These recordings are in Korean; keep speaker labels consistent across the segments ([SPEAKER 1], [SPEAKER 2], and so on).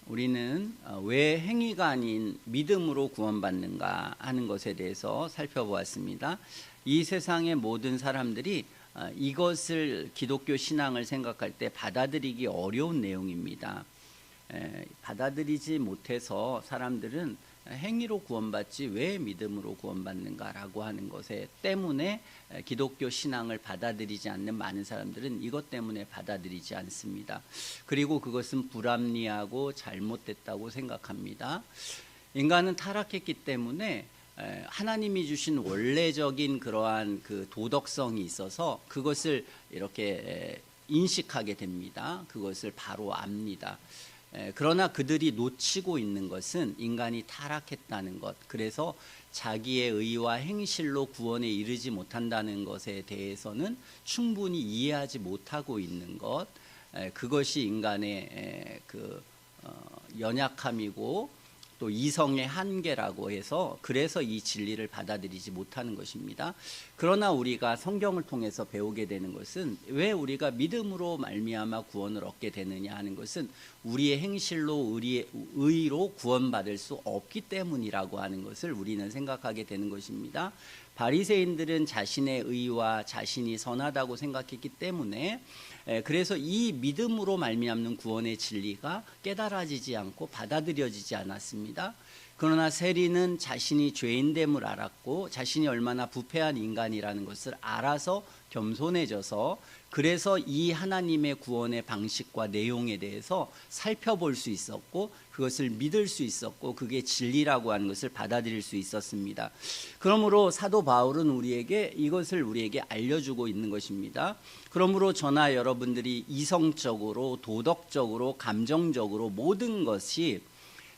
[SPEAKER 1] 우리는 왜 행위가 아닌 믿음으로 구원받는가 하는 것에 대해서 살펴보았습니다. 이 세상의 모든 사람들이 이것을 기독교 신앙을 생각할 때 받아들이기 어려운 내용입니다. 받아들이지 못해서 사람들은 행위로 구원받지 왜 믿음으로 구원받는가라고 하는 것에 때문에 기독교 신앙을 받아들이지 않는 많은 사람들은 이것 때문에 받아들이지 않습니다. 그리고 그것은 불합리하고 잘못됐다고 생각합니다. 인간은 타락했기 때문에 하나님이 주신 원래적인 그러한 그 도덕성이 있어서 그것을 이렇게 인식하게 됩니다. 그것을 바로 압니다. 그러나 그들이 놓치고 있는 것은 인간이 타락했다는 것, 그래서 자기의 의와 행실로 구원에 이르지 못한다는 것에 대해서는 충분히 이해하지 못하고 있는 것, 그것이 인간의 그 연약함이고 또 이성의 한계라고 해서 그래서 이 진리를 받아들이지 못하는 것입니다. 그러나 우리가 성경을 통해서 배우게 되는 것은 왜 우리가 믿음으로 말미암아 구원을 얻게 되느냐 하는 것은 우리의 행실로 우리의 의로 구원받을 수 없기 때문이라고 하는 것을 우리는 생각하게 되는 것입니다. 바리새인들은 자신의 의와 자신이 선하다고 생각했기 때문에 그래서 이 믿음으로 말미암는 구원의 진리가 깨달아지지 않고 받아들여지지 않았습니다. 그러나 세리는 자신이 죄인됨을 알았고 자신이 얼마나 부패한 인간이라는 것을 알아서 겸손해져서 그래서 이 하나님의 구원의 방식과 내용에 대해서 살펴볼 수 있었고 그것을 믿을 수 있었고 그게 진리라고 하는 것을 받아들일 수 있었습니다. 그러므로 사도 바울은 이것을 우리에게 알려주고 있는 것입니다. 그러므로 저나 여러분들이 이성적으로 도덕적으로 감정적으로 모든 것이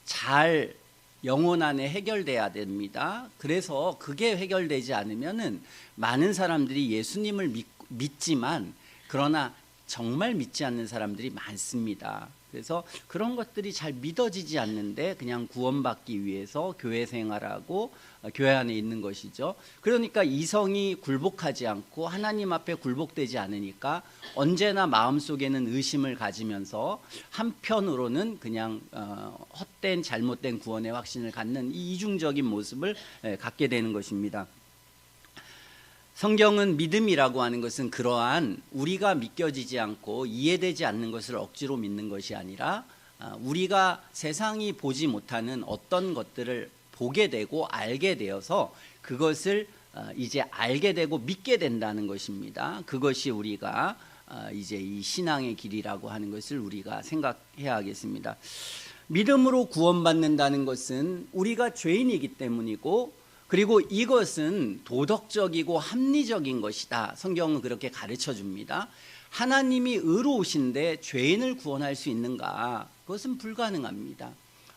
[SPEAKER 1] 잘 영혼 안에 해결돼야 됩니다. 그래서 그게 해결되지 않으면은 많은 사람들이 예수님을 믿지만 그러나 정말 믿지 않는 사람들이 많습니다. 그래서 그런 것들이 잘 믿어지지 않는데 그냥 구원받기 위해서 교회 생활하고 교회 안에 있는 것이죠. 그러니까 이성이 굴복하지 않고 하나님 앞에 굴복되지 않으니까 언제나 마음속에는 의심을 가지면서 한편으로는 그냥 헛된 잘못된 구원의 확신을 갖는 이 이중적인 모습을 갖게 되는 것입니다. 성경은 믿음이라고 하는 것은 그러한 우리가 믿겨지지 않고 이해되지 않는 것을 억지로 믿는 것이 아니라 우리가 세상이 보지 못하는 어떤 것들을 보게 되고 알게 되어서 그것을 이제 알게 되고 믿게 된다는 것입니다. 그것이 우리가 이제 이 신앙의 길이라고 하는 것을 우리가 생각해야 하겠습니다. 믿음으로 구원받는다는 것은 우리가 죄인이기 때문이고 그리고 이것은 도덕적이고 합리적인 것이다. 성경은 그렇게 가르쳐 줍니다. 하나님이 의로우신데 죄인을 구원할 수 있는가? 그것은 불가능합니다.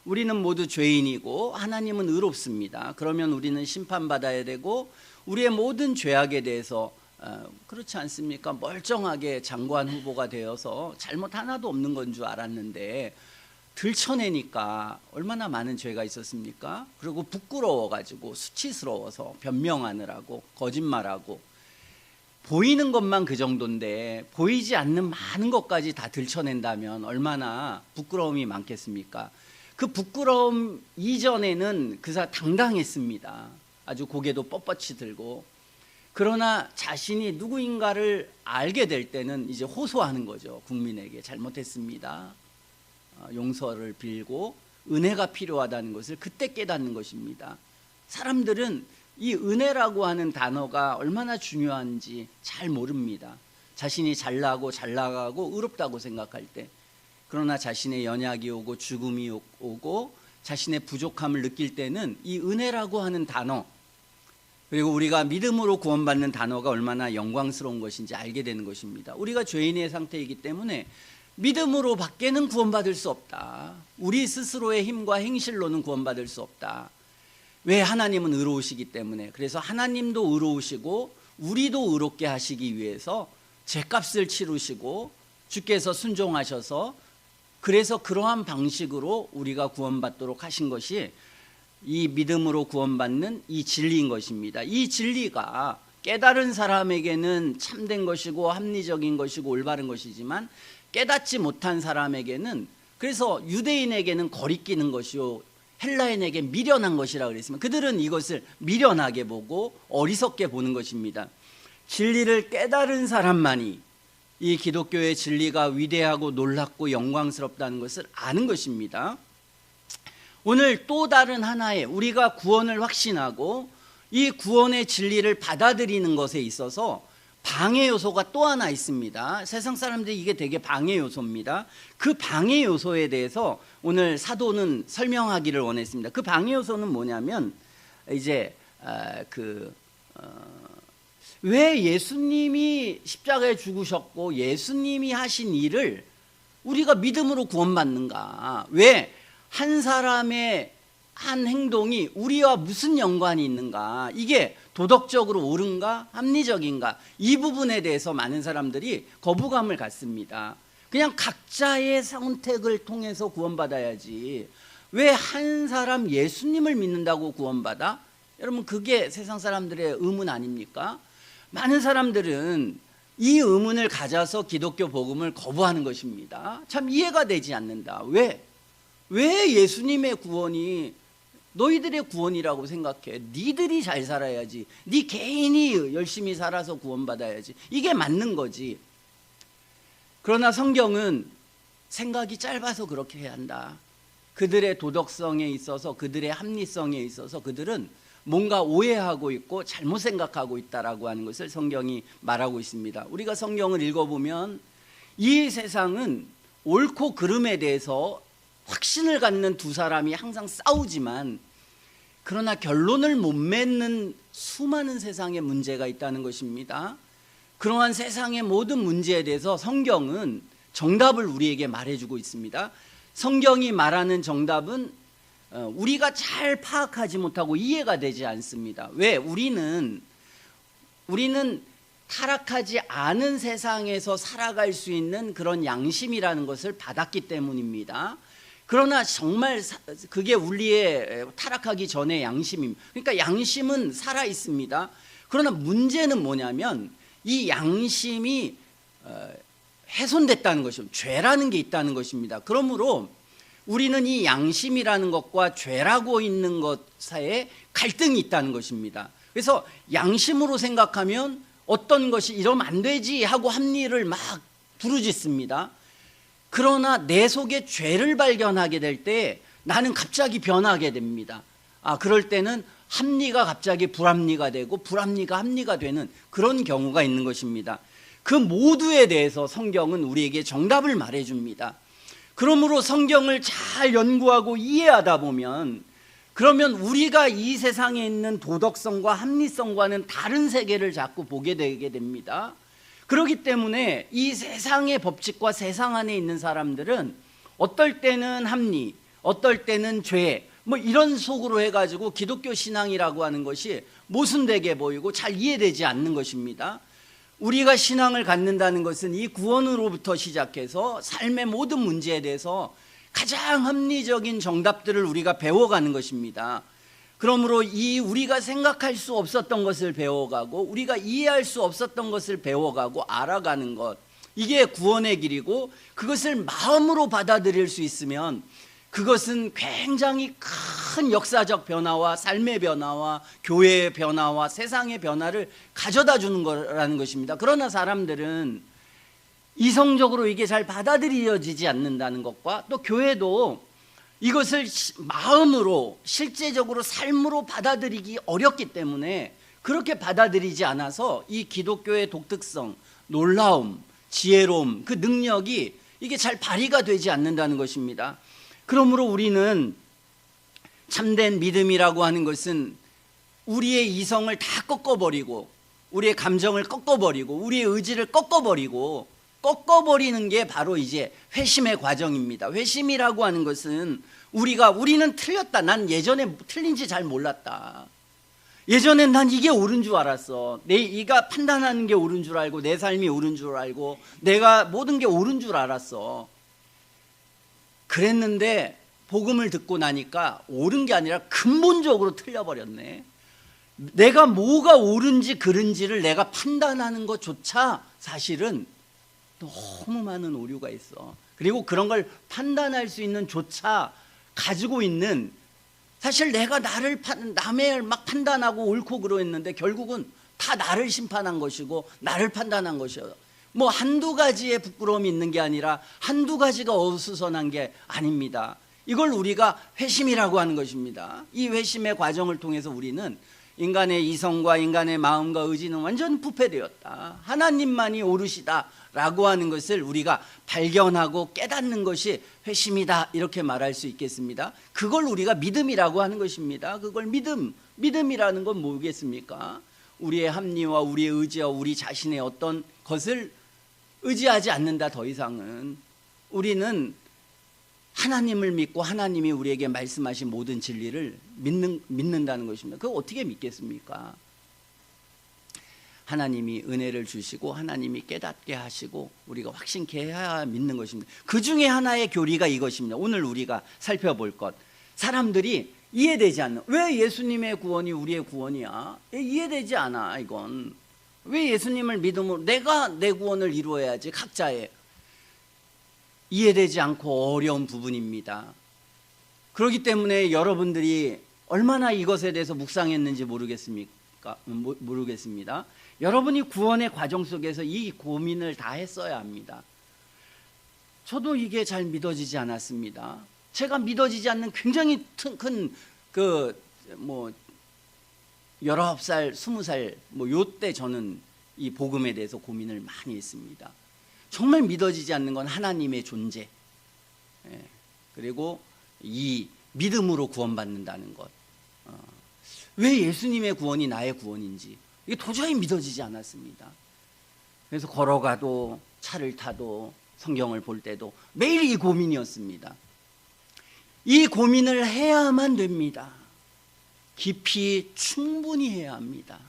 [SPEAKER 1] 우리는 모두 죄인이고 하나님은 의롭습니다. 그러면 우리는 심판받아야 되고 우리의 모든 죄악에 대해서 그렇지 않습니까? 멀쩡하게 장관 후보가 되어서 잘못 하나도 없는 건 줄 알았는데 들춰내니까 얼마나 많은 죄가 있었습니까? 그리고 부끄러워가지고 수치스러워서 변명하느라고 거짓말하고 보이는 것만 그 정도인데 보이지 않는 많은 것까지 다 들춰낸다면 얼마나 부끄러움이 많겠습니까? 그 부끄러움 이전에는 그 사람 당당했습니다. 아주 고개도 뻣뻣이 들고 그러나 자신이 누구인가를 알게 될 때는 이제 호소하는 거죠. 국민에게 잘못했습니다. 용서를 빌고 은혜가 필요하다는 것을 그때 깨닫는 것입니다. 사람들은 이 은혜라고 하는 단어가 얼마나 중요한지 잘 모릅니다. 자신이 잘나고 잘 나가고 의롭다고 생각할 때 그러나 자신의 연약이 오고 죽음이 오고 자신의 부족함을 느낄 때는 이 은혜라고 하는 단어 그리고 우리가 믿음으로 구원받는 단어가 얼마나 영광스러운 것인지 알게 되는 것입니다. 우리가 죄인의 상태이기 때문에 믿음으로 밖에는 구원받을 수 없다. 우리 스스로의 힘과 행실로는 구원받을 수 없다. 왜? 하나님은 의로우시기 때문에. 그래서 하나님도 의로우시고 우리도 의롭게 하시기 위해서 죄값을 치르시고 주께서 순종하셔서 그래서 그러한 방식으로 우리가 구원받도록 하신 것이 이 믿음으로 구원받는 이 진리인 것입니다. 이 진리가 깨달은 사람에게는 참된 것이고 합리적인 것이고 올바른 것이지만 깨닫지 못한 사람에게는 그래서 유대인에게는 거리끼는 것이요 헬라인에게 미련한 것이라 그랬으면 그들은 이것을 미련하게 보고 어리석게 보는 것입니다. 진리를 깨달은 사람만이 이 기독교의 진리가 위대하고 놀랍고 영광스럽다는 것을 아는 것입니다. 오늘 또 다른 하나의 우리가 구원을 확신하고 이 구원의 진리를 받아들이는 것에 있어서 방해 요소가 또 하나 있습니다. 세상 사람들이 이게 되게 방해 요소입니다. 그 방해 요소에 대해서 오늘 사도는 설명하기를 원했습니다. 그 방해 요소는 뭐냐면 이제 왜 예수님이 십자가에 죽으셨고 예수님이 하신 일을 우리가 믿음으로 구원받는가? 왜 한 사람의 한 행동이 우리와 무슨 연관이 있는가? 이게 도덕적으로 옳은가? 합리적인가? 이 부분에 대해서 많은 사람들이 거부감을 갖습니다. 그냥 각자의 선택을 통해서 구원받아야지 왜 한 사람 예수님을 믿는다고 구원받아? 여러분 그게 세상 사람들의 의문 아닙니까? 많은 사람들은 이 의문을 가져서 기독교 복음을 거부하는 것입니다. 참 이해가 되지 않는다. 왜 예수님의 구원이 너희들의 구원이라고 생각해? 니들이 잘 살아야지. 네 개인이 열심히 살아서 구원받아야지. 이게 맞는 거지. 그러나 성경은 생각이 짧아서 그렇게 해야 한다. 그들의 도덕성에 있어서 그들의 합리성에 있어서 그들은 뭔가 오해하고 있고 잘못 생각하고 있다라고 하는 것을 성경이 말하고 있습니다. 우리가 성경을 읽어보면 이 세상은 옳고 그름에 대해서 확신을 갖는 두 사람이 항상 싸우지만 그러나 결론을 못 맺는 수많은 세상의 문제가 있다는 것입니다. 그러한 세상의 모든 문제에 대해서 성경은 정답을 우리에게 말해주고 있습니다. 성경이 말하는 정답은 우리가 잘 파악하지 못하고 이해가 되지 않습니다. 왜? 우리는 타락하지 않은 세상에서 살아갈 수 있는 그런 양심이라는 것을 받았기 때문입니다. 그러나 정말 그게 우리의 타락하기 전의 양심입니다. 그러니까 양심은 살아 있습니다. 그러나 문제는 뭐냐면 이 양심이 훼손됐다는 것이죠. 죄라는 게 있다는 것입니다. 그러므로 우리는 이 양심이라는 것과 죄라고 있는 것 사이에 갈등이 있다는 것입니다. 그래서 양심으로 생각하면 어떤 것이 이러면 안 되지 하고 합리를 막 부르짖습니다. 그러나 내 속에 죄를 발견하게 될 때 나는 갑자기 변하게 됩니다. 그럴 때는 합리가 갑자기 불합리가 되고 불합리가 합리가 되는 그런 경우가 있는 것입니다. 그 모두에 대해서 성경은 우리에게 정답을 말해줍니다. 그러므로 성경을 잘 연구하고 이해하다 보면 그러면 우리가 이 세상에 있는 도덕성과 합리성과는 다른 세계를 자꾸 보게 되게 됩니다. 그렇기 때문에 이 세상의 법칙과 세상 안에 있는 사람들은 어떨 때는 합리, 어떨 때는 죄, 이런 속으로 해가지고 기독교 신앙이라고 하는 것이 모순되게 보이고 잘 이해되지 않는 것입니다. 우리가 신앙을 갖는다는 것은 이 구원으로부터 시작해서 삶의 모든 문제에 대해서 가장 합리적인 정답들을 우리가 배워가는 것입니다. 그러므로 우리가 생각할 수 없었던 것을 배워가고 우리가 이해할 수 없었던 것을 배워가고 알아가는 것, 이게 구원의 길이고 그것을 마음으로 받아들일 수 있으면 그것은 굉장히 큰 역사적 변화와 삶의 변화와 교회의 변화와 세상의 변화를 가져다 주는 거라는 것입니다. 그러나 사람들은 이성적으로 이게 잘 받아들여지지 않는다는 것과 또 교회도 이것을 마음으로 실제적으로 삶으로 받아들이기 어렵기 때문에 그렇게 받아들이지 않아서 이 기독교의 독특성, 놀라움, 지혜로움, 그 능력이 이게 잘 발휘가 되지 않는다는 것입니다. 그러므로 우리는 참된 믿음이라고 하는 것은 우리의 이성을 다 꺾어버리고 우리의 감정을 꺾어버리고 우리의 의지를 꺾어버리는 게 바로 이제 회심의 과정입니다. 회심이라고 하는 것은 우리는 틀렸다. 난 예전에 틀린지 잘 몰랐다. 예전엔 난 이게 옳은 줄 알았어. 내가 판단하는 게 옳은 줄 알고 내 삶이 옳은 줄 알고 내가 모든 게 옳은 줄 알았어. 그랬는데 복음을 듣고 나니까 옳은 게 아니라 근본적으로 틀려버렸네. 내가 뭐가 옳은지 그른지를 내가 판단하는 것조차 사실은 너무 많은 오류가 있어. 그리고 그런 걸 판단할 수 있는 조차 가지고 있는, 사실 내가 남을 막 판단하고 옳고 그러했는데 결국은 다 나를 심판한 것이고 나를 판단한 것이에요. 뭐 한두 가지의 부끄러움이 있는 게 아니라 한두 가지가 어수선한 게 아닙니다. 이걸 우리가 회심이라고 하는 것입니다. 이 회심의 과정을 통해서 우리는 인간의 이성과 인간의 마음과 의지는 완전 부패되었다, 하나님만이 오르시다라고 하는 것을 우리가 발견하고 깨닫는 것이 회심이다, 이렇게 말할 수 있겠습니다. 그걸 우리가 믿음이라고 하는 것입니다. 그걸 믿음이라는 건 뭐겠습니까? 우리의 합리와 우리의 의지와 우리 자신의 어떤 것을 의지하지 않는다. 더 이상은 우리는 하나님을 믿고 하나님이 우리에게 말씀하신 모든 진리를 믿는다는 것입니다. 그걸 어떻게 믿겠습니까? 하나님이 은혜를 주시고 하나님이 깨닫게 하시고 우리가 확신케 해야 믿는 것입니다. 그 중에 하나의 교리가 이것입니다. 오늘 우리가 살펴볼 것, 사람들이 이해되지 않는, 왜 예수님의 구원이 우리의 구원이야? 이해되지 않아. 이건 왜 예수님을 믿음으로 내가 내 구원을 이루어야지, 각자의 이해되지 않고 어려운 부분입니다. 그렇기 때문에 여러분들이 얼마나 이것에 대해서 묵상했는지 모르겠습니다. 여러분이 구원의 과정 속에서 이 고민을 다 했어야 합니다. 저도 이게 잘 믿어지지 않았습니다. 제가 믿어지지 않는 굉장히 큰 19살, 20살 요때 저는 이 복음에 대해서 고민을 많이 했습니다. 정말 믿어지지 않는 건 하나님의 존재, 그리고 이 믿음으로 구원받는다는 것, 왜 예수님의 구원이 나의 구원인지 이게 도저히 믿어지지 않았습니다. 그래서 걸어가도 차를 타도 성경을 볼 때도 매일 이 고민이었습니다. 이 고민을 해야만 됩니다. 깊이 충분히 해야 합니다.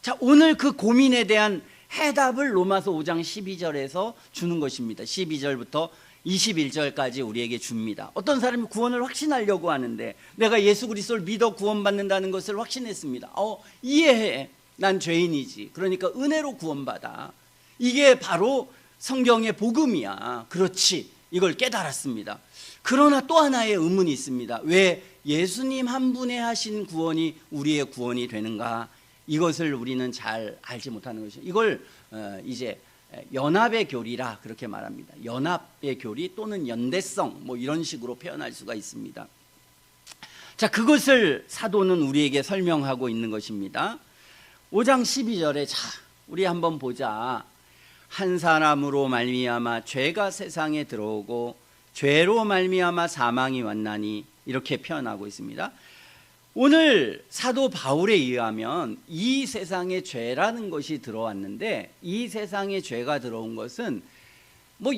[SPEAKER 1] 자, 오늘 그 고민에 대한 해답을 로마서 5장 12절에서 주는 것입니다. 12절부터 21절까지 우리에게 줍니다. 어떤 사람이 구원을 확신하려고 하는데, 내가 예수 그리스도를 믿어 구원받는다는 것을 확신했습니다. 이해해. 난 죄인이지. 그러니까 은혜로 구원받아. 이게 바로 성경의 복음이야. 그렇지. 이걸 깨달았습니다. 그러나 또 하나의 의문이 있습니다. 왜 예수님 한 분의 하신 구원이 우리의 구원이 되는가? 이것을 우리는 잘 알지 못하는 것이죠. 이걸 이제 연합의 교리라 그렇게 말합니다. 연합의 교리 또는 연대성, 이런 식으로 표현할 수가 있습니다. 자, 그것을 사도는 우리에게 설명하고 있는 것입니다. 5장 12절에 자, 우리 한번 보자. 한 사람으로 말미암아 죄가 세상에 들어오고 죄로 말미암아 사망이 왔나니, 이렇게 표현하고 있습니다. 오늘 사도 바울에 의하면 이 세상에 죄라는 것이 들어왔는데, 이 세상에 죄가 들어온 것은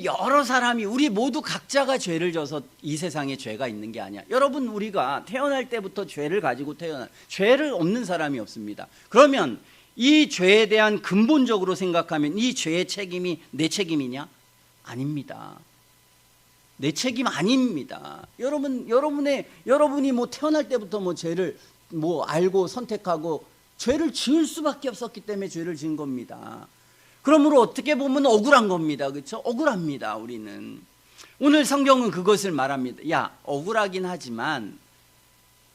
[SPEAKER 1] 여러 사람이, 우리 모두 각자가 죄를 져서 이 세상에 죄가 있는 게 아니야. 여러분, 우리가 태어날 때부터 죄를 가지고 죄를 없는 사람이 없습니다. 그러면 이 죄에 대한 근본적으로 생각하면 이 죄의 책임이 내 책임이냐? 아닙니다. 내 책임 아닙니다. 여러분이 태어날 때부터 죄를 알고 선택하고 죄를 지을 수밖에 없었기 때문에 죄를 지은 겁니다. 그러므로 어떻게 보면 억울한 겁니다. 그렇죠? 억울합니다. 우리는. 오늘 성경은 그것을 말합니다. 야, 억울하긴 하지만,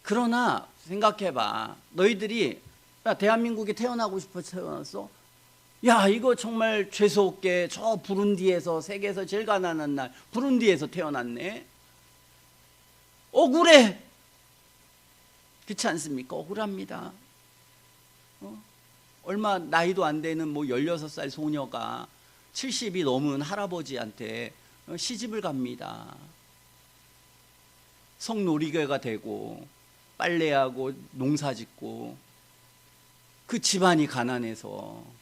[SPEAKER 1] 그러나 생각해봐. 너희들이 대한민국에 태어나고 싶어 태어났어? 야, 이거 정말 죄송스럽게 저 부룬디에서, 세계에서 제일 가난한 날 부룬디에서 태어났네. 억울해. 그렇지 않습니까? 억울합니다. 얼마 나이도 안 되는 16살 소녀가 70이 넘은 할아버지한테 시집을 갑니다. 성놀이개가 되고 빨래하고 농사짓고, 그 집안이 가난해서.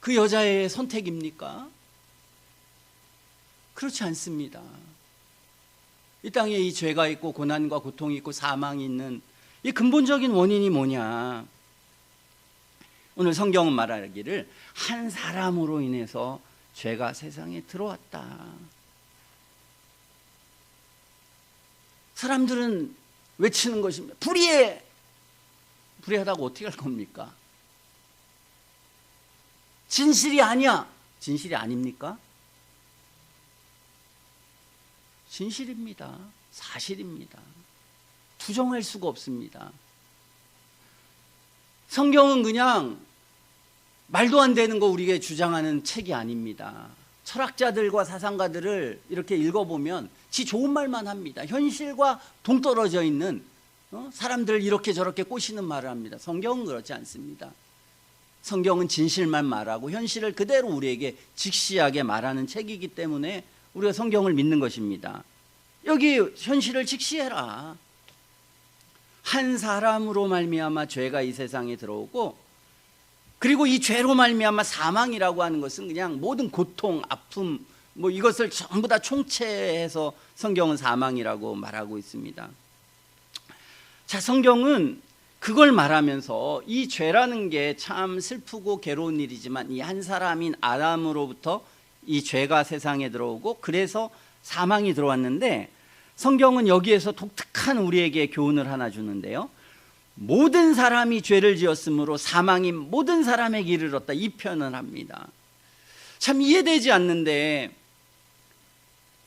[SPEAKER 1] 그 여자의 선택입니까? 그렇지 않습니다. 이 땅에 이 죄가 있고 고난과 고통이 있고 사망이 있는 이 근본적인 원인이 뭐냐? 오늘 성경은 말하기를 한 사람으로 인해서 죄가 세상에 들어왔다. 사람들은 외치는 것입니다. 불의해! 불의하다고 어떻게 할 겁니까? 진실이 아니야. 진실이 아닙니까? 진실입니다. 사실입니다. 부정할 수가 없습니다. 성경은 그냥 말도 안 되는 거 우리에게 주장하는 책이 아닙니다. 철학자들과 사상가들을 이렇게 읽어보면 지 좋은 말만 합니다. 현실과 동떨어져 있는 사람들 이렇게 저렇게 꼬시는 말을 합니다. 성경은 그렇지 않습니다. 성경은 진실만 말하고 현실을 그대로 우리에게 직시하게 말하는 책이기 때문에 우리가 성경을 믿는 것입니다. 여기 현실을 직시해라. 한 사람으로 말미암아 죄가 이 세상에 들어오고, 그리고 이 죄로 말미암아 사망이라고 하는 것은 그냥 모든 고통, 아픔, 뭐 이것을 전부 다 총체해서 성경은 사망이라고 말하고 있습니다. 자, 성경은 그걸 말하면서 이 죄라는 게 참 슬프고 괴로운 일이지만 이 한 사람인 아담으로부터 이 죄가 세상에 들어오고 그래서 사망이 들어왔는데, 성경은 여기에서 독특한 우리에게 교훈을 하나 주는데요. 모든 사람이 죄를 지었으므로 사망이 모든 사람에게 이르렀다, 이 표현을 합니다. 참 이해되지 않는데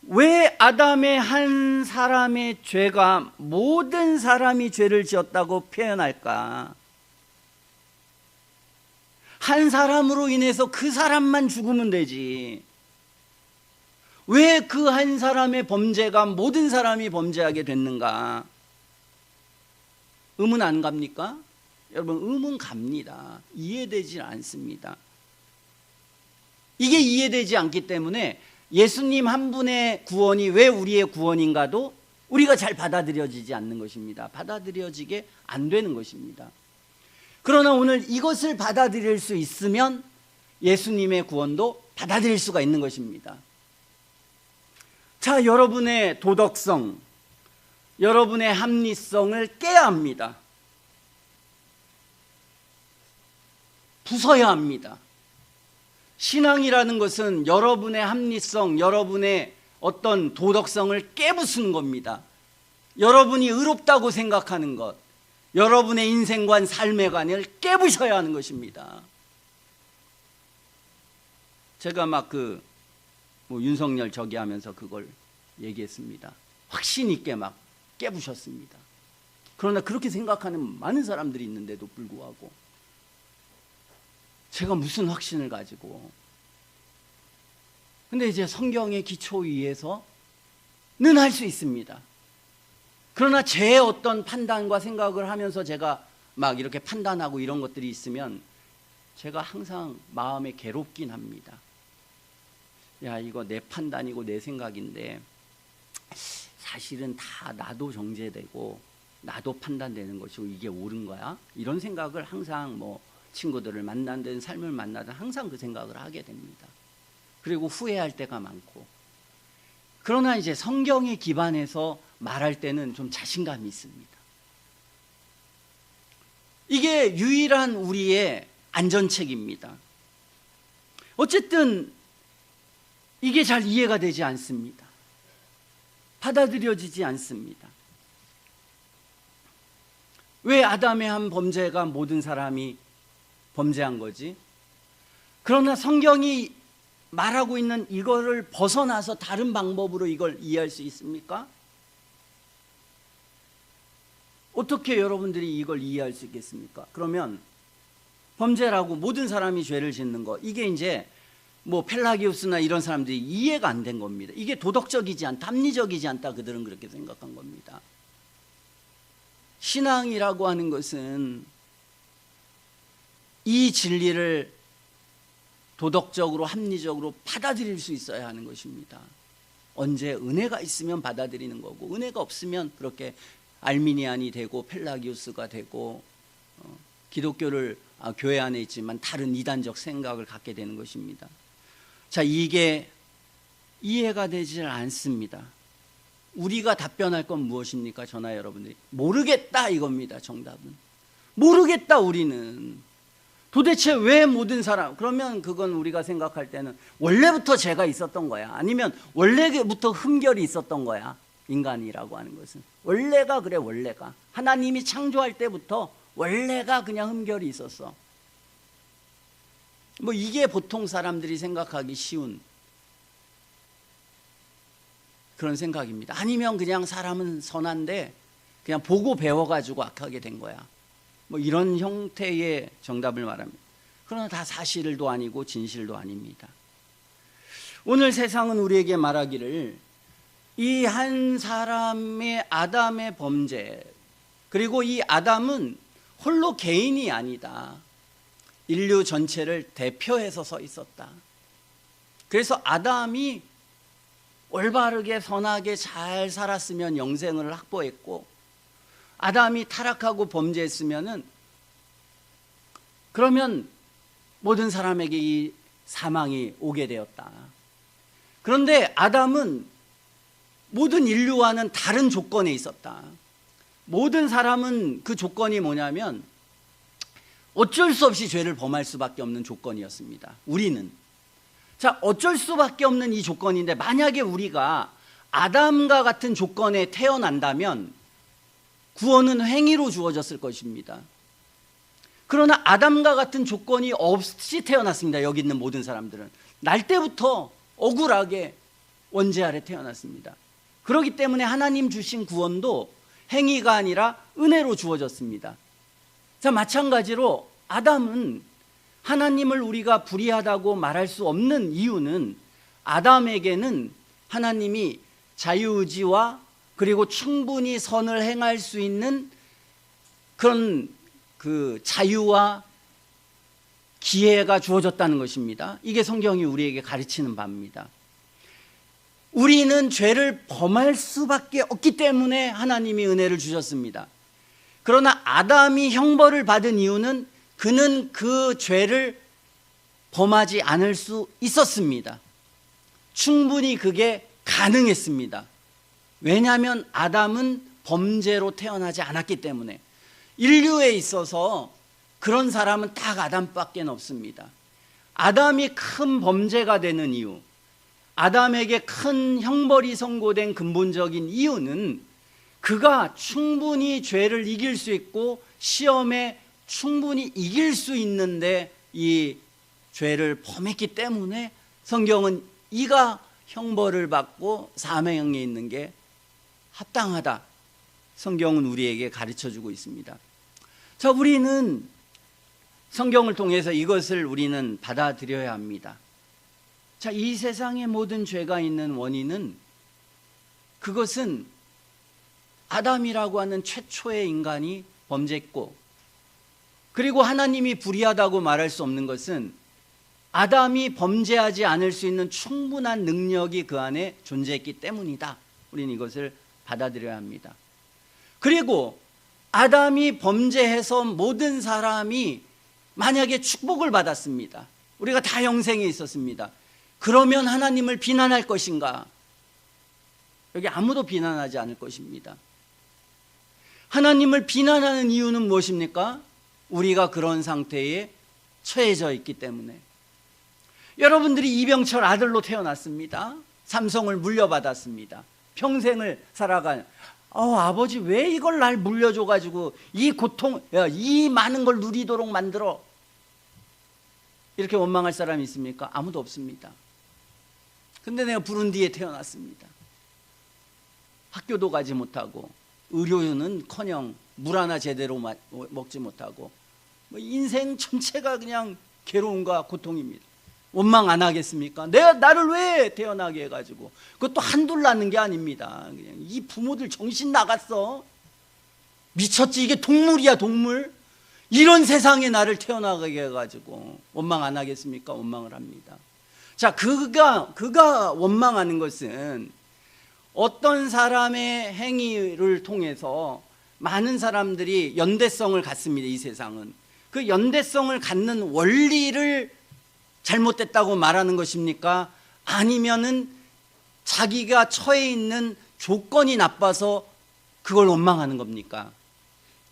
[SPEAKER 1] 왜 아담의 한 사람의 죄가 모든 사람이 죄를 지었다고 표현할까? 한 사람으로 인해서 그 사람만 죽으면 되지, 왜 그 한 사람의 범죄가 모든 사람이 범죄하게 됐는가? 의문 안 갑니까? 여러분, 의문 갑니다. 이해되지 않습니다. 이게 이해되지 않기 때문에 예수님 한 분의 구원이 왜 우리의 구원인가도 우리가 잘 받아들여지지 않는 것입니다. 받아들여지게 안 되는 것입니다. 그러나 오늘 이것을 받아들일 수 있으면 예수님의 구원도 받아들일 수가 있는 것입니다. 자, 여러분의 도덕성, 여러분의 합리성을 깨야 합니다. 부숴야 합니다. 신앙이라는 것은 여러분의 합리성, 여러분의 어떤 도덕성을 깨부수는 겁니다. 여러분이 의롭다고 생각하는 것, 여러분의 인생관, 삶의 관을 깨부셔야 하는 것입니다. 제가 막 윤석열 저기 하면서 그걸 얘기했습니다. 확신 있게 막 깨부셨습니다. 그러나 그렇게 생각하는 많은 사람들이 있는데도 불구하고 제가 무슨 확신을 가지고. 근데 이제 성경의 기초 위에서는 할 수 있습니다. 그러나 제 어떤 판단과 생각을 하면서 제가 막 이렇게 판단하고 이런 것들이 있으면 제가 항상 마음에 괴롭긴 합니다. 야, 이거 내 판단이고 내 생각인데 사실은 다 나도 정죄되고 나도 판단되는 것이고 이게 옳은 거야? 이런 생각을 항상 친구들을 만나든 삶을 만나든 항상 그 생각을 하게 됩니다. 그리고 후회할 때가 많고. 그러나 이제 성경에 기반해서 말할 때는 좀 자신감이 있습니다. 이게 유일한 우리의 안전책입니다. 어쨌든 이게 잘 이해가 되지 않습니다. 받아들여지지 않습니다. 왜 아담의 한 범죄가 모든 사람이 범죄한 거지? 그러나 성경이 말하고 있는 이거를 벗어나서 다른 방법으로 이걸 이해할 수 있습니까? 어떻게 여러분들이 이걸 이해할 수 있겠습니까? 그러면 범죄라고 모든 사람이 죄를 짓는 거, 이게 이제 펠라기우스나 이런 사람들이 이해가 안 된 겁니다. 이게 도덕적이지 않다, 합리적이지 않다, 그들은 그렇게 생각한 겁니다. 신앙이라고 하는 것은 이 진리를 도덕적으로, 합리적으로 받아들일 수 있어야 하는 것입니다. 언제 은혜가 있으면 받아들이는 거고, 은혜가 없으면 그렇게 알미니안이 되고 펠라기우스가 되고 기독교를 교회 안에 있지만 다른 이단적 생각을 갖게 되는 것입니다. 자, 이게 이해가 되지 않습니다. 우리가 답변할 건 무엇입니까? 저나 여러분들이 모르겠다, 이겁니다. 정답은 모르겠다. 우리는 도대체 왜 모든 사람, 그러면 그건 우리가 생각할 때는 원래부터 죄가 있었던 거야, 아니면 원래부터 흠결이 있었던 거야. 인간이라고 하는 것은 원래가 그래. 원래가 하나님이 창조할 때부터 원래가 그냥 흠결이 있었어. 이게 보통 사람들이 생각하기 쉬운. 그런 생각입니다. 아니면 그냥 사람은 선한데 그냥 보고 배워가지고 악하게 된 거야. 뭐 이런 형태의 정답을 말합니다. 그러나 다 사실도 아니고 진실도 아닙니다. 오늘 세상은 우리에게 말하기를 이 한 사람의 아담의 범죄, 그리고 이 아담은 홀로 개인이 아니다. 인류 전체를 대표해서 서 있었다. 그래서 아담이 올바르게 선하게 잘 살았으면 영생을 확보했고, 아담이 타락하고 범죄했으면은 그러면 모든 사람에게 이 사망이 오게 되었다. 그런데 아담은 모든 인류와는 다른 조건에 있었다. 모든 사람은 그 조건이 뭐냐면 어쩔 수 없이 죄를 범할 수밖에 없는 조건이었습니다. 우리는. 자, 어쩔 수밖에 없는 이 조건인데, 만약에 우리가 아담과 같은 조건에 태어난다면 구원은 행위로 주어졌을 것입니다. 그러나 아담과 같은 조건이 없이 태어났습니다. 여기 있는 모든 사람들은 날 때부터 억울하게 원죄 아래 태어났습니다. 그렇기 때문에 하나님 주신 구원도 행위가 아니라 은혜로 주어졌습니다. 자, 마찬가지로 아담은 하나님을 우리가 불의하다고 말할 수 없는 이유는 아담에게는 하나님이 자유의지와 그리고 충분히 선을 행할 수 있는 그런 그 자유와 기회가 주어졌다는 것입니다. 이게 성경이 우리에게 가르치는 바입니다. 우리는 죄를 범할 수밖에 없기 때문에 하나님이 은혜를 주셨습니다. 그러나 아담이 형벌을 받은 이유는 그는 그 죄를 범하지 않을 수 있었습니다. 충분히 그게 가능했습니다. 왜냐하면 아담은 범죄로 태어나지 않았기 때문에. 인류에 있어서 그런 사람은 딱 아담밖에 없습니다. 아담이 큰 범죄가 되는 이유, 아담에게 큰 형벌이 선고된 근본적인 이유는 그가 충분히 죄를 이길 수 있고 시험에 충분히 이길 수 있는데 이 죄를 범했기 때문에 성경은 이가 형벌을 받고 사망에 있는 게 합당하다. 성경은 우리에게 가르쳐주고 있습니다. 자, 우리는 성경을 통해서 이것을 우리는 받아들여야 합니다. 자, 이 세상의 모든 죄가 있는 원인은 그것은 아담이라고 하는 최초의 인간이 범죄했고, 그리고 하나님이 불의하다고 말할 수 없는 것은 아담이 범죄하지 않을 수 있는 충분한 능력이 그 안에 존재했기 때문이다. 우리는 이것을 받아들여야 합니다. 그리고 아담이 범죄해서 모든 사람이 만약에 축복을 받았습니다. 우리가 다 영생에 있었습니다. 그러면 하나님을 비난할 것인가? 여기 아무도 비난하지 않을 것입니다. 하나님을 비난하는 이유는 무엇입니까? 우리가 그런 상태에 처해져 있기 때문에. 여러분들이 이병철 아들로 태어났습니다. 삼성을 물려받았습니다. 평생을 살아간 아버지 왜 이걸 날 물려줘가지고 이 고통, 이 많은 걸 누리도록 만들어. 이렇게 원망할 사람이 있습니까? 아무도 없습니다. 근데 내가 부룬디에 태어났습니다. 학교도 가지 못하고 의료는커녕 물 하나 제대로 먹지 못하고 인생 전체가 그냥 괴로움과 고통입니다. 원망 안 하겠습니까? 내가 나를 왜 태어나게 해가지고. 그것도 한둘 낳는 게 아닙니다. 그냥 이 부모들 정신 나갔어. 미쳤지. 이게 동물이야, 동물. 이런 세상에 나를 태어나게 해가지고 원망 안 하겠습니까? 원망을 합니다. 자, 그가 원망하는 것은 어떤 사람의 행위를 통해서 많은 사람들이 연대성을 갖습니다. 이 세상은. 그 연대성을 갖는 원리를 잘못됐다고 말하는 것입니까? 아니면은 자기가 처해 있는 조건이 나빠서 그걸 원망하는 겁니까?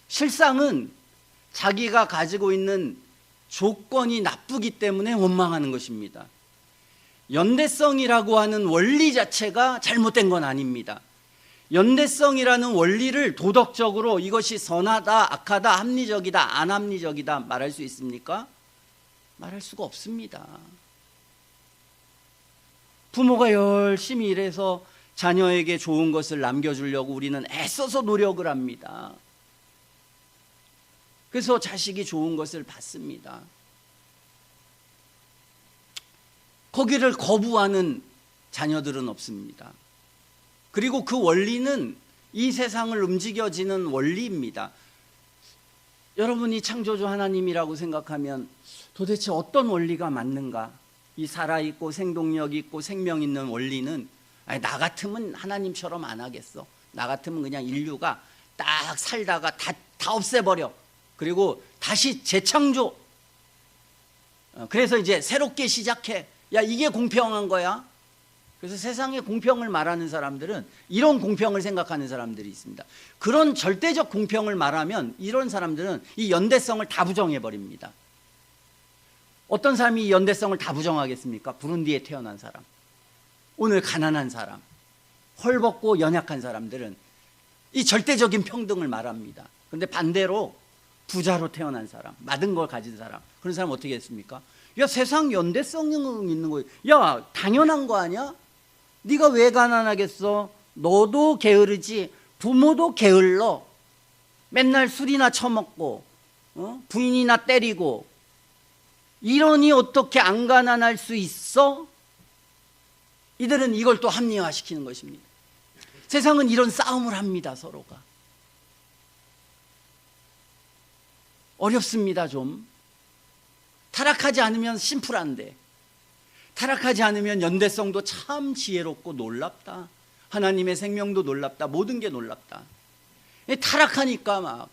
[SPEAKER 1] 실상은 자기가 가지고 있는 조건이 나쁘기 때문에 원망하는 것입니다. 연대성이라고 하는 원리 자체가 잘못된 건 아닙니다. 연대성이라는 원리를 도덕적으로 이것이 선하다, 악하다, 합리적이다, 안 합리적이다 말할 수 있습니까? 말할 수가 없습니다. 부모가 열심히 일해서 자녀에게 좋은 것을 남겨주려고 우리는 애써서 노력을 합니다. 그래서 자식이 좋은 것을 받습니다. 거기를 거부하는 자녀들은 없습니다. 그리고 그 원리는 이 세상을 움직여지는 원리입니다. 여러분이 창조주 하나님이라고 생각하면 도대체 어떤 원리가 맞는가? 이 살아있고 생동력 있고 생명 있는 원리는 나 같으면 하나님처럼 안 하겠어. 나 같으면 그냥 인류가 딱 살다가 다 없애버려. 그리고 다시 재창조. 그래서 이제 새롭게 시작해. 야, 이게 공평한 거야. 그래서 세상의 공평을 말하는 사람들은 이런 공평을 생각하는 사람들이 있습니다. 그런 절대적 공평을 말하면 이런 사람들은 이 연대성을 다 부정해버립니다. 어떤 사람이 이 연대성을 다 부정하겠습니까? 부룬디에 태어난 사람, 오늘 가난한 사람, 헐벗고 연약한 사람들은 이 절대적인 평등을 말합니다. 그런데 반대로 부자로 태어난 사람, 많은 걸 가진 사람, 그런 사람 어떻게 했습니까? 야, 세상 연대성 있는 거예요. 야, 당연한 거 아니야? 네가 왜 가난하겠어? 너도 게으르지, 부모도 게을러. 맨날 술이나 처먹고 부인이나 때리고 이러니 어떻게 안 가난할 수 있어? 이들은 이걸 또 합리화시키는 것입니다. 세상은 이런 싸움을 합니다. 서로가. 어렵습니다. 좀 타락하지 않으면 심플한데, 타락하지 않으면 연대성도 참 지혜롭고 놀랍다. 하나님의 생명도 놀랍다. 모든 게 놀랍다. 타락하니까 막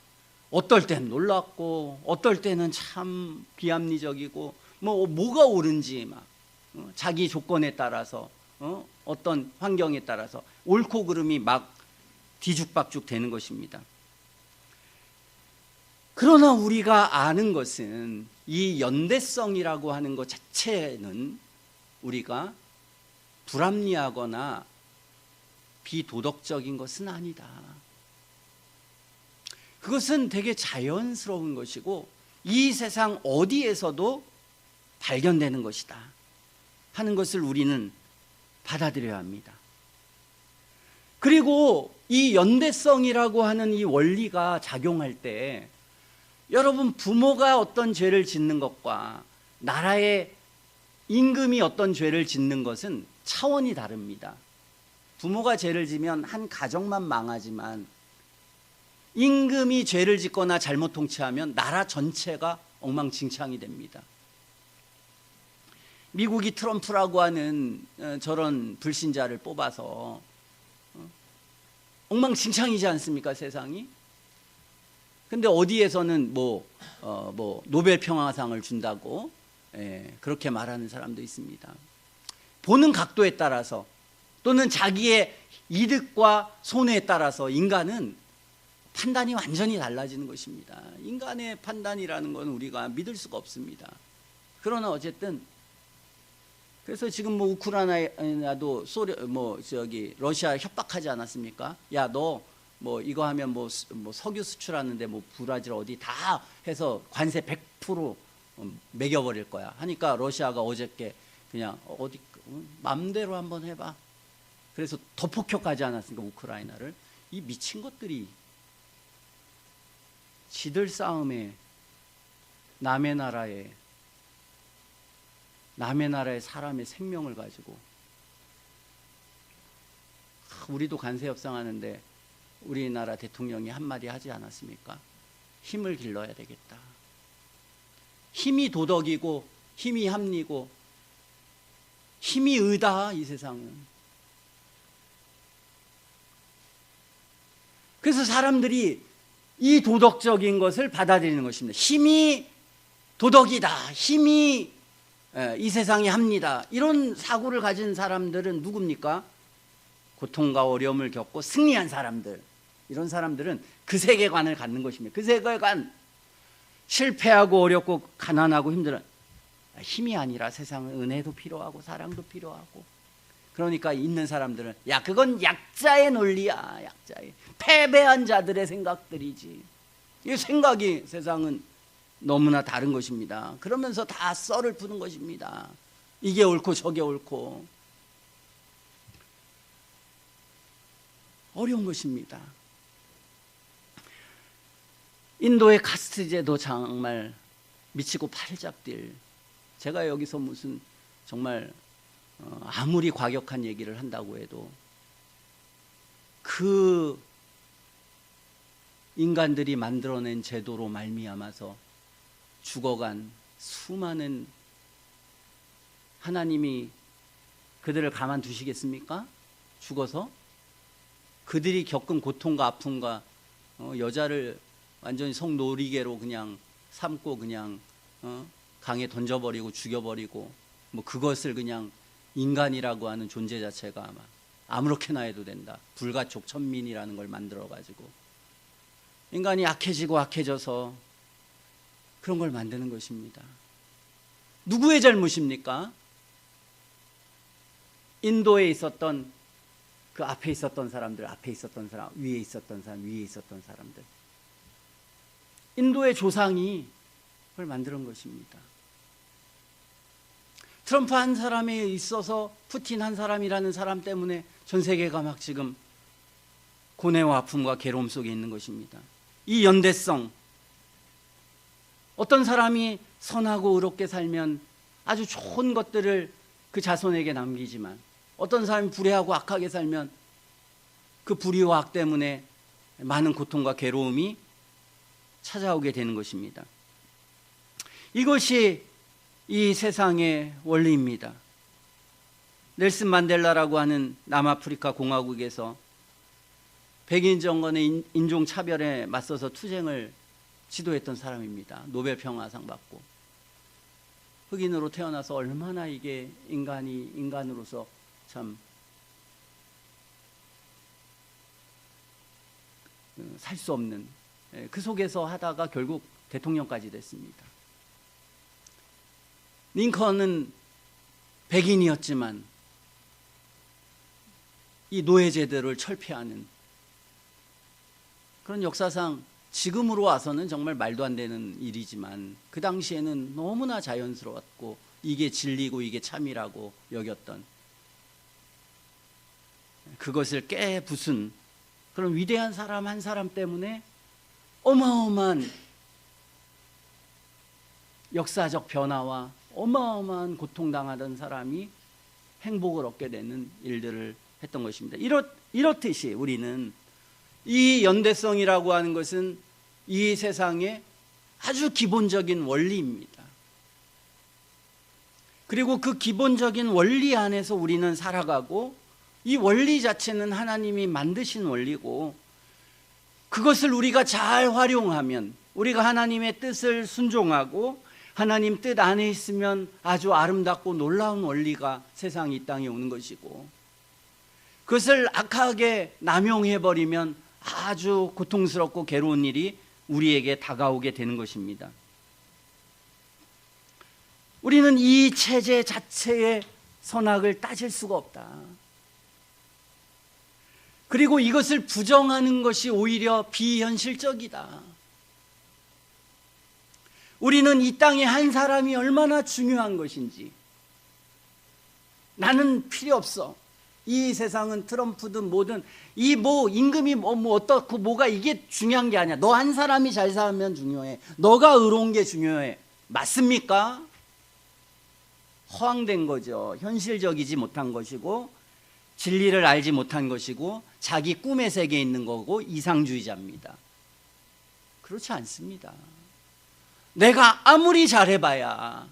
[SPEAKER 1] 어떨 땐 놀랍고 어떨 때는 참 비합리적이고 뭐가 옳은지 막 자기 조건에 따라서 어떤 환경에 따라서 옳고 그름이 막 뒤죽박죽 되는 것입니다. 그러나 우리가 아는 것은 이 연대성이라고 하는 것 자체는 우리가 불합리하거나 비도덕적인 것은 아니다. 그것은 되게 자연스러운 것이고 이 세상 어디에서도 발견되는 것이다 하는 것을 우리는 받아들여야 합니다. 그리고 이 연대성이라고 하는 이 원리가 작용할 때 여러분, 부모가 어떤 죄를 짓는 것과 나라의 임금이 어떤 죄를 짓는 것은 차원이 다릅니다. 부모가 죄를 지면 한 가정만 망하지만 임금이 죄를 짓거나 잘못 통치하면 나라 전체가 엉망진창이 됩니다. 미국이 트럼프라고 하는 저런 불신자를 뽑아서 엉망진창이지 않습니까, 세상이? 근데 어디에서는 노벨 평화상을 준다고 그렇게 말하는 사람도 있습니다. 보는 각도에 따라서 또는 자기의 이득과 손해에 따라서 인간은 판단이 완전히 달라지는 것입니다. 인간의 판단이라는 건 우리가 믿을 수가 없습니다. 그러나 어쨌든 그래서 지금 우크라이나도 러시아 협박하지 않았습니까? 야, 너 이거 하면 석유 수출하는데 브라질 어디 다 해서 관세 100% 매겨버릴 거야 하니까 러시아가 어저께 그냥 어디 맘대로 한번 해봐. 그래서 더 폭격하지 않았습니까, 우크라이나를? 이 미친 것들이 지들 싸움에 남의 나라의 사람의 생명을 가지고, 우리도 관세 협상하는데 우리나라 대통령이 한마디 하지 않았습니까? 힘을 길러야 되겠다. 힘이 도덕이고 힘이 합리고 힘이 의다, 이 세상은. 그래서 사람들이 이 도덕적인 것을 받아들이는 것입니다. 힘이 도덕이다, 힘이 이 세상이 합니다. 이런 사고를 가진 사람들은 누굽니까? 고통과 어려움을 겪고 승리한 사람들. 이런 사람들은 그 세계관을 갖는 것입니다. 그 세계관, 실패하고 어렵고 가난하고 힘들어, 힘이 아니라 세상은 은혜도 필요하고 사랑도 필요하고. 그러니까 있는 사람들은 야, 그건 약자의 논리야. 약자의, 패배한 자들의 생각들이지. 이 생각이 세상은 너무나 다른 것입니다. 그러면서 다 썰을 푸는 것입니다. 이게 옳고 저게 옳고. 어려운 것입니다. 인도의 카스트 제도 정말 미치고 팔짝 뛸, 제가 여기서 무슨 정말 아무리 과격한 얘기를 한다고 해도 그 인간들이 만들어낸 제도로 말미암아서 죽어간 수많은, 하나님이 그들을 가만두시겠습니까? 죽어서? 그들이 겪은 고통과 아픔과 여자를 완전히 성노리개로 그냥 삼고 그냥 강에 던져버리고 죽여버리고, 뭐 그것을 그냥 인간이라고 하는 존재 자체가 아무렇게나 해도 된다, 불가촉 천민이라는 걸 만들어가지고 인간이 악해지고 악해져서 그런 걸 만드는 것입니다. 누구의 잘못입니까? 인도에 있었던 그 앞에 있었던 사람들, 앞에 있었던 사람, 위에 있었던 사람, 위에 있었던 사람들, 인도의 조상이 그걸 만드는 것입니다. 트럼프 한 사람에 있어서 푸틴 한 사람이라는 사람 때문에 전 세계가 막 지금 고뇌와 아픔과 괴로움 속에 있는 것입니다. 이 연대성, 어떤 사람이 선하고 의롭게 살면 아주 좋은 것들을 그 자손에게 남기지만, 어떤 사람이 불의하고 악하게 살면 그 불의와 악 때문에 많은 고통과 괴로움이 찾아오게 되는 것입니다. 이것이 이 세상의 원리입니다. 넬슨 만델라라고 하는 남아프리카 공화국에서 백인 정권의 인종차별에 맞서서 투쟁을 지도했던 사람입니다. 노벨 평화상 받고, 흑인으로 태어나서 얼마나 이게 인간이 인간으로서 참 살 수 없는, 그 속에서 하다가 결국 대통령까지 됐습니다. 링컨은 백인이었지만 이 노예제도를 철폐하는 그런 역사상, 지금으로 와서는 정말 말도 안 되는 일이지만 그 당시에는 너무나 자연스러웠고 이게 진리고 이게 참이라고 여겼던, 그것을 깨부순 그런 위대한 사람 한 사람 때문에 어마어마한 역사적 변화와 어마어마한 고통당하던 사람이 행복을 얻게 되는 일들을 했던 것입니다. 이렇듯이 우리는 이 연대성이라고 하는 것은 이 세상의 아주 기본적인 원리입니다. 그리고 그 기본적인 원리 안에서 우리는 살아가고, 이 원리 자체는 하나님이 만드신 원리고, 그것을 우리가 잘 활용하면, 우리가 하나님의 뜻을 순종하고 하나님 뜻 안에 있으면 아주 아름답고 놀라운 원리가 세상 이 땅에 오는 것이고, 그것을 악하게 남용해버리면 아주 고통스럽고 괴로운 일이 우리에게 다가오게 되는 것입니다. 우리는 이 체제 자체의 선악을 따질 수가 없다. 그리고 이것을 부정하는 것이 오히려 비현실적이다. 우리는 이 땅에 한 사람이 얼마나 중요한 것인지, 나는 필요 없어, 이 세상은 트럼프든 뭐든 이 뭐 임금이 뭐 어떻고 뭐가 이게 중요한 게 아니야. 너 한 사람이 잘 살면 중요해. 너가 의로운 게 중요해. 맞습니까? 허황된 거죠. 현실적이지 못한 것이고 진리를 알지 못한 것이고 자기 꿈의 세계에 있는 거고 이상주의자입니다. 그렇지 않습니다. 내가 아무리 잘해봐야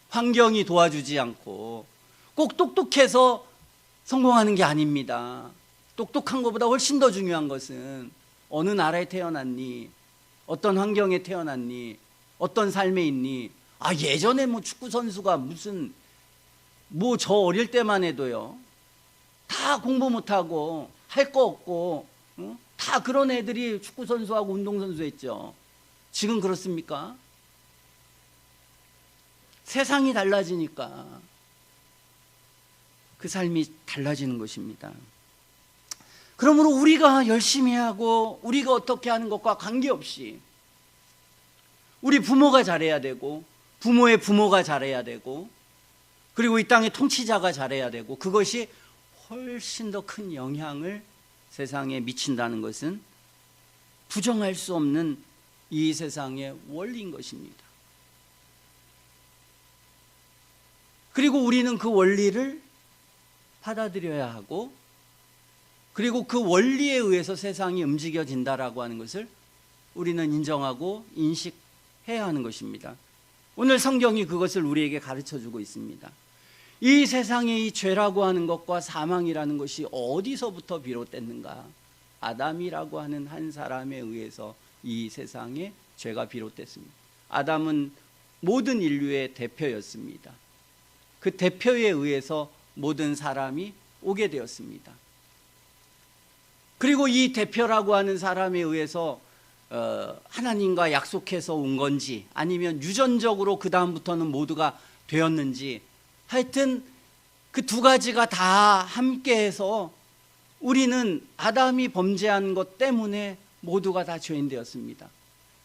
[SPEAKER 1] 환경이 도와주지 않고 꼭 똑똑해서 성공하는 게 아닙니다. 똑똑한 것보다 훨씬 더 중요한 것은 어느 나라에 태어났니, 어떤 환경에 태어났니, 어떤 삶에 있니. 예전에 뭐 축구 선수가 무슨 뭐 저 어릴 때만 해도요, 다 공부 못하고 할 거 없고 다 그런 애들이 축구 선수하고 운동 선수 했죠. 지금 그렇습니까? 세상이 달라지니까 그 삶이 달라지는 것입니다. 그러므로 우리가 열심히 하고 우리가 어떻게 하는 것과 관계없이 우리 부모가 잘해야 되고, 부모의 부모가 잘해야 되고, 그리고 이 땅의 통치자가 잘해야 되고, 그것이 훨씬 더 큰 영향을 세상에 미친다는 것은 부정할 수 없는 이 세상의 원리인 것입니다. 그리고 우리는 그 원리를 받아들여야 하고, 그리고 그 원리에 의해서 세상이 움직여진다라고 하는 것을 우리는 인정하고 인식해야 하는 것입니다. 오늘 성경이 그것을 우리에게 가르쳐주고 있습니다. 이 세상의 이 죄라고 하는 것과 사망이라는 것이 어디서부터 비롯됐는가? 아담이라고 하는 한 사람에 의해서 이 세상에 죄가 비롯됐습니다. 아담은 모든 인류의 대표였습니다. 그 대표에 의해서 모든 사람이 오게 되었습니다. 그리고 이 대표라고 하는 사람에 의해서 하나님과 약속해서 온 건지, 아니면 유전적으로 그 다음부터는 모두가 되었는지, 하여튼 그 두 가지가 다 함께해서 우리는 아담이 범죄한 것 때문에 모두가 다 죄인 되었습니다.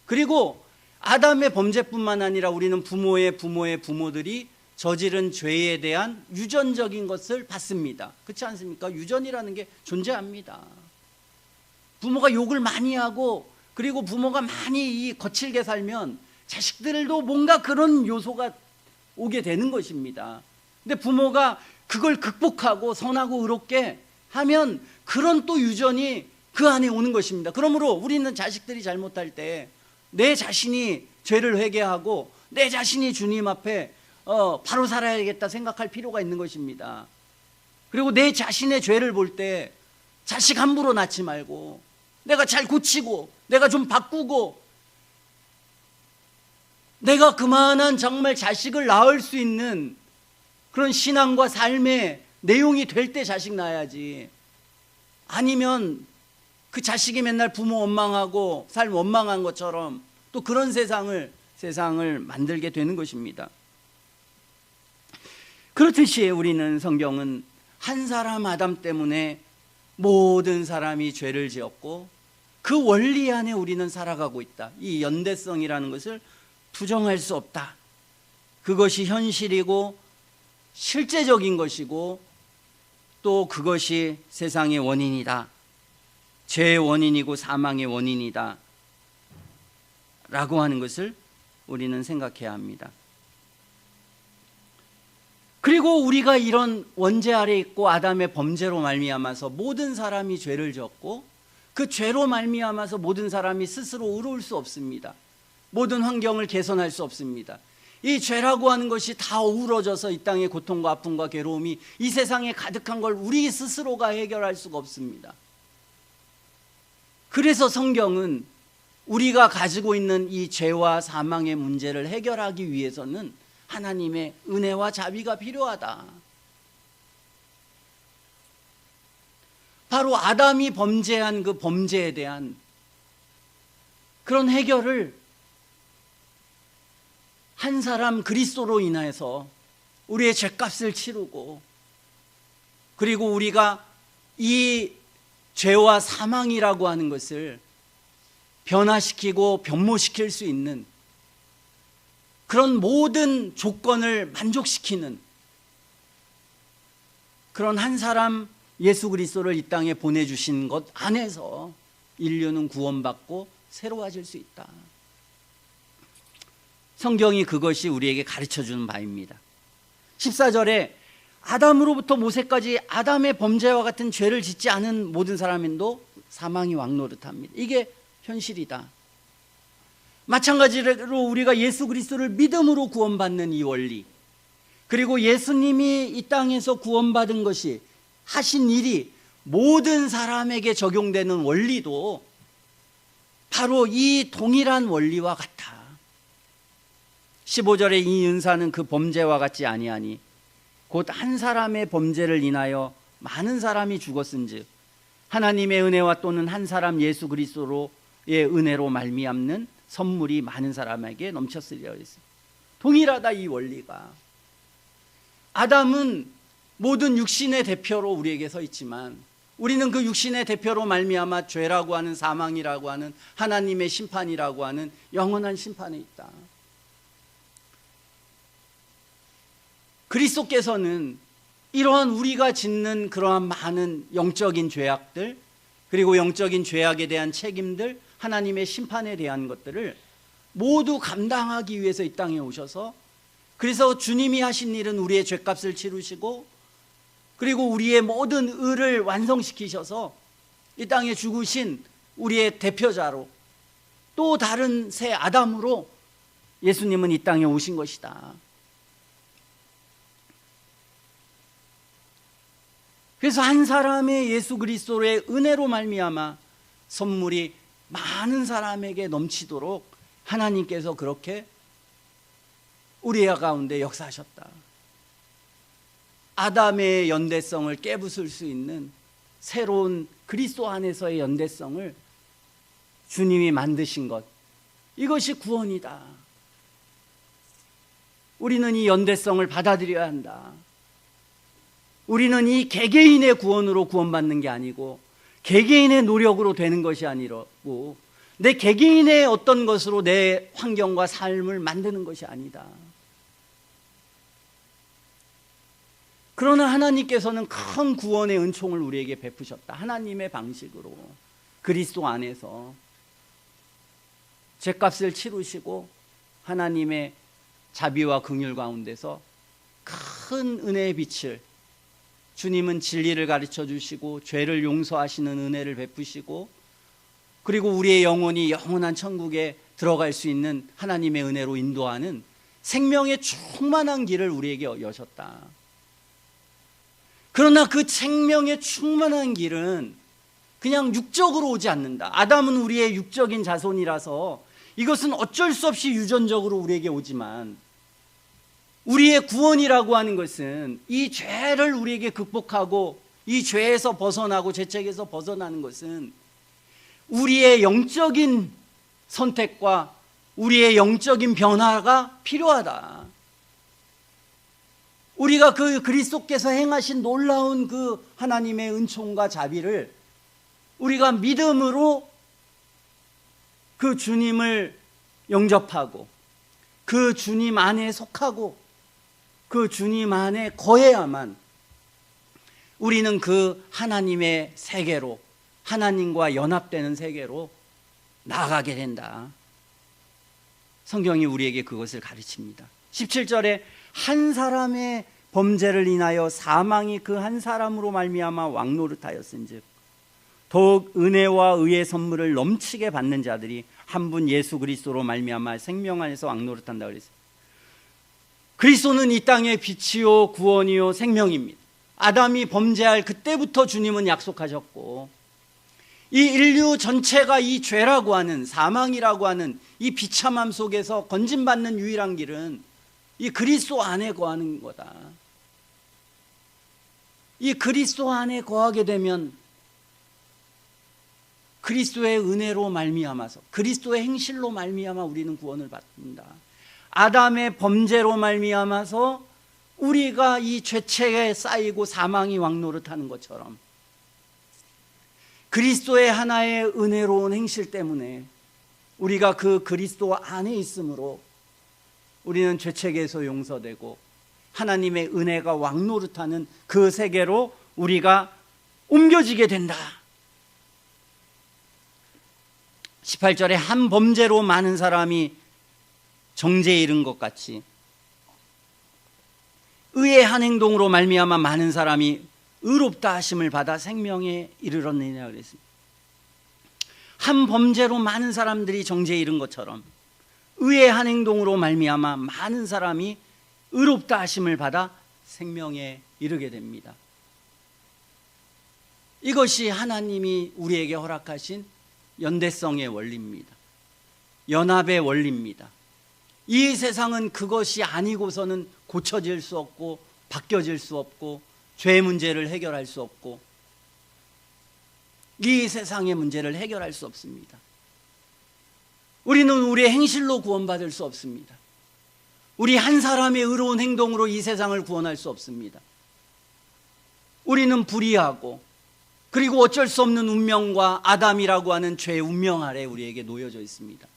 [SPEAKER 1] 그리고 아담의 범죄뿐만 아니라 우리는 부모의 부모들이 저지른 죄에 대한 유전적인 것을 받습니다. 그렇지 않습니까? 유전이라는 게 존재합니다. 부모가 욕을 많이 하고, 그리고 부모가 많이 거칠게 살면 자식들도 뭔가 그런 요소가 오게 되는 것입니다. 근데 부모가 그걸 극복하고 선하고 의롭게 하면 그런 또 유전이 그 안에 오는 것입니다. 그러므로 우리는 자식들이 잘못할 때 내 자신이 죄를 회개하고 내 자신이 주님 앞에 바로 살아야겠다 생각할 필요가 있는 것입니다. 그리고 내 자신의 죄를 볼 때 자식 함부로 낳지 말고 내가 잘 고치고 내가 좀 바꾸고 내가 그만한 정말 자식을 낳을 수 있는 그런 신앙과 삶의 내용이 될 때 자식 낳아야지. 아니면 그 자식이 맨날 부모 원망하고 삶 원망한 것처럼 또 그런 세상을 만들게 되는 것입니다. 그렇듯이 우리는 성경은 한 사람 아담 때문에 모든 사람이 죄를 지었고 그 원리 안에 우리는 살아가고 있다. 이 연대성이라는 것을 부정할 수 없다. 그것이 현실이고 실제적인 것이고 또 그것이 세상의 원인이다. 죄의 원인이고 사망의 원인이다. 라고 하는 것을 우리는 생각해야 합니다. 그리고 우리가 이런 원죄 아래 있고 아담의 범죄로 말미암아서 모든 사람이 죄를 지었고 그 죄로 말미암아서 모든 사람이 스스로 의로울 수 없습니다. 모든 환경을 개선할 수 없습니다. 이 죄라고 하는 것이 다 어우러져서 이 땅의 고통과 아픔과 괴로움이 이 세상에 가득한 걸 우리 스스로가 해결할 수가 없습니다. 그래서 성경은 우리가 가지고 있는 이 죄와 사망의 문제를 해결하기 위해서는 하나님의 은혜와 자비가 필요하다. 바로 아담이 범죄한 그 범죄에 대한 그런 해결을 한 사람 그리스도로 인해서 우리의 죄값을 치르고, 그리고 우리가 이 죄와 사망이라고 하는 것을 변화시키고 변모시킬 수 있는 그런 모든 조건을 만족시키는 그런 한 사람 예수 그리스도를 이 땅에 보내주신 것 안에서 인류는 구원받고 새로워질 수 있다. 성경이 그것이 우리에게 가르쳐주는 바입니다. 14절에 아담으로부터 모세까지 아담의 범죄와 같은 죄를 짓지 않은 모든 사람인도 사망이 왕노릇합니다. 이게 현실이다. 마찬가지로 우리가 예수 그리스도를 믿음으로 구원받는 이 원리, 그리고 예수님이 이 땅에서 구원받은 것이 하신 일이 모든 사람에게 적용되는 원리도 바로 이 동일한 원리와 같아. 15절에 이 은사는 그 범죄와 같지 아니하니 곧 한 사람의 범죄를 인하여 많은 사람이 죽었은즉 하나님의 은혜와 또는 한 사람 예수 그리스도의 은혜로 말미암는 선물이 많은 사람에게 넘쳤으리라 했습니다. 동일하다 이 원리가. 아담은 모든 육신의 대표로 우리에게 서 있지만 우리는 그 육신의 대표로 말미암아 죄라고 하는 사망이라고 하는 하나님의 심판이라고 하는 영원한 심판에 있다. 그리스도께서는 이러한 우리가 짓는 그러한 많은 영적인 죄악들, 그리고 영적인 죄악에 대한 책임들, 하나님의 심판에 대한 것들을 모두 감당하기 위해서 이 땅에 오셔서, 그래서 주님이 하신 일은 우리의 죄값을 치르시고 그리고 우리의 모든 의를 완성시키셔서 이 땅에 죽으신 우리의 대표자로, 또 다른 새 아담으로 예수님은 이 땅에 오신 것이다. 그래서 한 사람의 예수 그리스도의 은혜로 말미암아 선물이 많은 사람에게 넘치도록 하나님께서 그렇게 우리 가운데 역사하셨다. 아담의 연대성을 깨부술 수 있는 새로운 그리스도 안에서의 연대성을 주님이 만드신 것, 이것이 구원이다. 우리는 이 연대성을 받아들여야 한다. 우리는 이 개개인의 구원으로 구원받는 게 아니고 개개인의 노력으로 되는 것이 아니고 내 개개인의 어떤 것으로 내 환경과 삶을 만드는 것이 아니다. 그러나 하나님께서는 큰 구원의 은총을 우리에게 베푸셨다. 하나님의 방식으로 그리스도 안에서 죄값을 치르시고 하나님의 자비와 긍휼 가운데서 큰 은혜의 빛을, 주님은 진리를 가르쳐 주시고 죄를 용서하시는 은혜를 베푸시고 그리고 우리의 영혼이 영원한 천국에 들어갈 수 있는 하나님의 은혜로 인도하는 생명의 충만한 길을 우리에게 여셨다. 그러나 그 생명의 충만한 길은 그냥 육적으로 오지 않는다. 아담은 우리의 육적인 자손이라서 이것은 어쩔 수 없이 유전적으로 우리에게 오지만, 우리의 구원이라고 하는 것은 이 죄를 우리에게 극복하고 이 죄에서 벗어나고 죄책에서 벗어나는 것은 우리의 영적인 선택과 우리의 영적인 변화가 필요하다. 우리가 그 그리스도께서 행하신 놀라운 그 하나님의 은총과 자비를 우리가 믿음으로 그 주님을 영접하고 그 주님 안에 속하고 그 주님 안에 거해야만 우리는 그 하나님의 세계로, 하나님과 연합되는 세계로 나아가게 된다. 성경이 우리에게 그것을 가르칩니다. 17절에 한 사람의 범죄를 인하여 사망이 그 한 사람으로 말미암아 왕노릇하였은즉 더욱 은혜와 의의 선물을 넘치게 받는 자들이 한 분 예수 그리스도로 말미암아 생명 안에서 왕노릇한다 그랬어요. 그리스도는 이 땅의 빛이요 구원이요 생명입니다. 아담이 범죄할 그때부터 주님은 약속하셨고, 이 인류 전체가 이 죄라고 하는, 사망이라고 하는 이 비참함 속에서 건진받는 유일한 길은 이 그리스도 안에 거하는 거다. 이 그리스도 안에 거하게 되면 그리스도의 은혜로 말미암아서, 그리스도의 행실로 말미암아 우리는 구원을 받는다. 아담의 범죄로 말미암아서 우리가 이 죄책에 쌓이고 사망이 왕노릇하는 것처럼 그리스도의 하나의 은혜로운 행실 때문에 우리가 그 그리스도 안에 있으므로 우리는 죄책에서 용서되고 하나님의 은혜가 왕노릇하는 그 세계로 우리가 옮겨지게 된다. 18절에 한 범죄로 많은 사람이 정죄에 이른 것 같이 의의 한 행동으로 말미암아 많은 사람이 의롭다 하심을 받아 생명에 이르렀느니라 그랬습니다. 한 범죄로 많은 사람들이 정죄에 이른 것처럼 의의 한 행동으로 말미암아 많은 사람이 의롭다 하심을 받아 생명에 이르게 됩니다. 이것이 하나님이 우리에게 허락하신 연대성의 원리입니다. 연합의 원리입니다. 이 세상은 그것이 아니고서는 고쳐질 수 없고 바뀌어질 수 없고 죄 문제를 해결할 수 없고 이 세상의 문제를 해결할 수 없습니다. 우리는 우리의 행실로 구원받을 수 없습니다. 우리 한 사람의 의로운 행동으로 이 세상을 구원할 수 없습니다. 우리는 불의하고 그리고 어쩔 수 없는 운명과 아담이라고 하는 죄의 운명 아래 우리에게 놓여져 있습니다.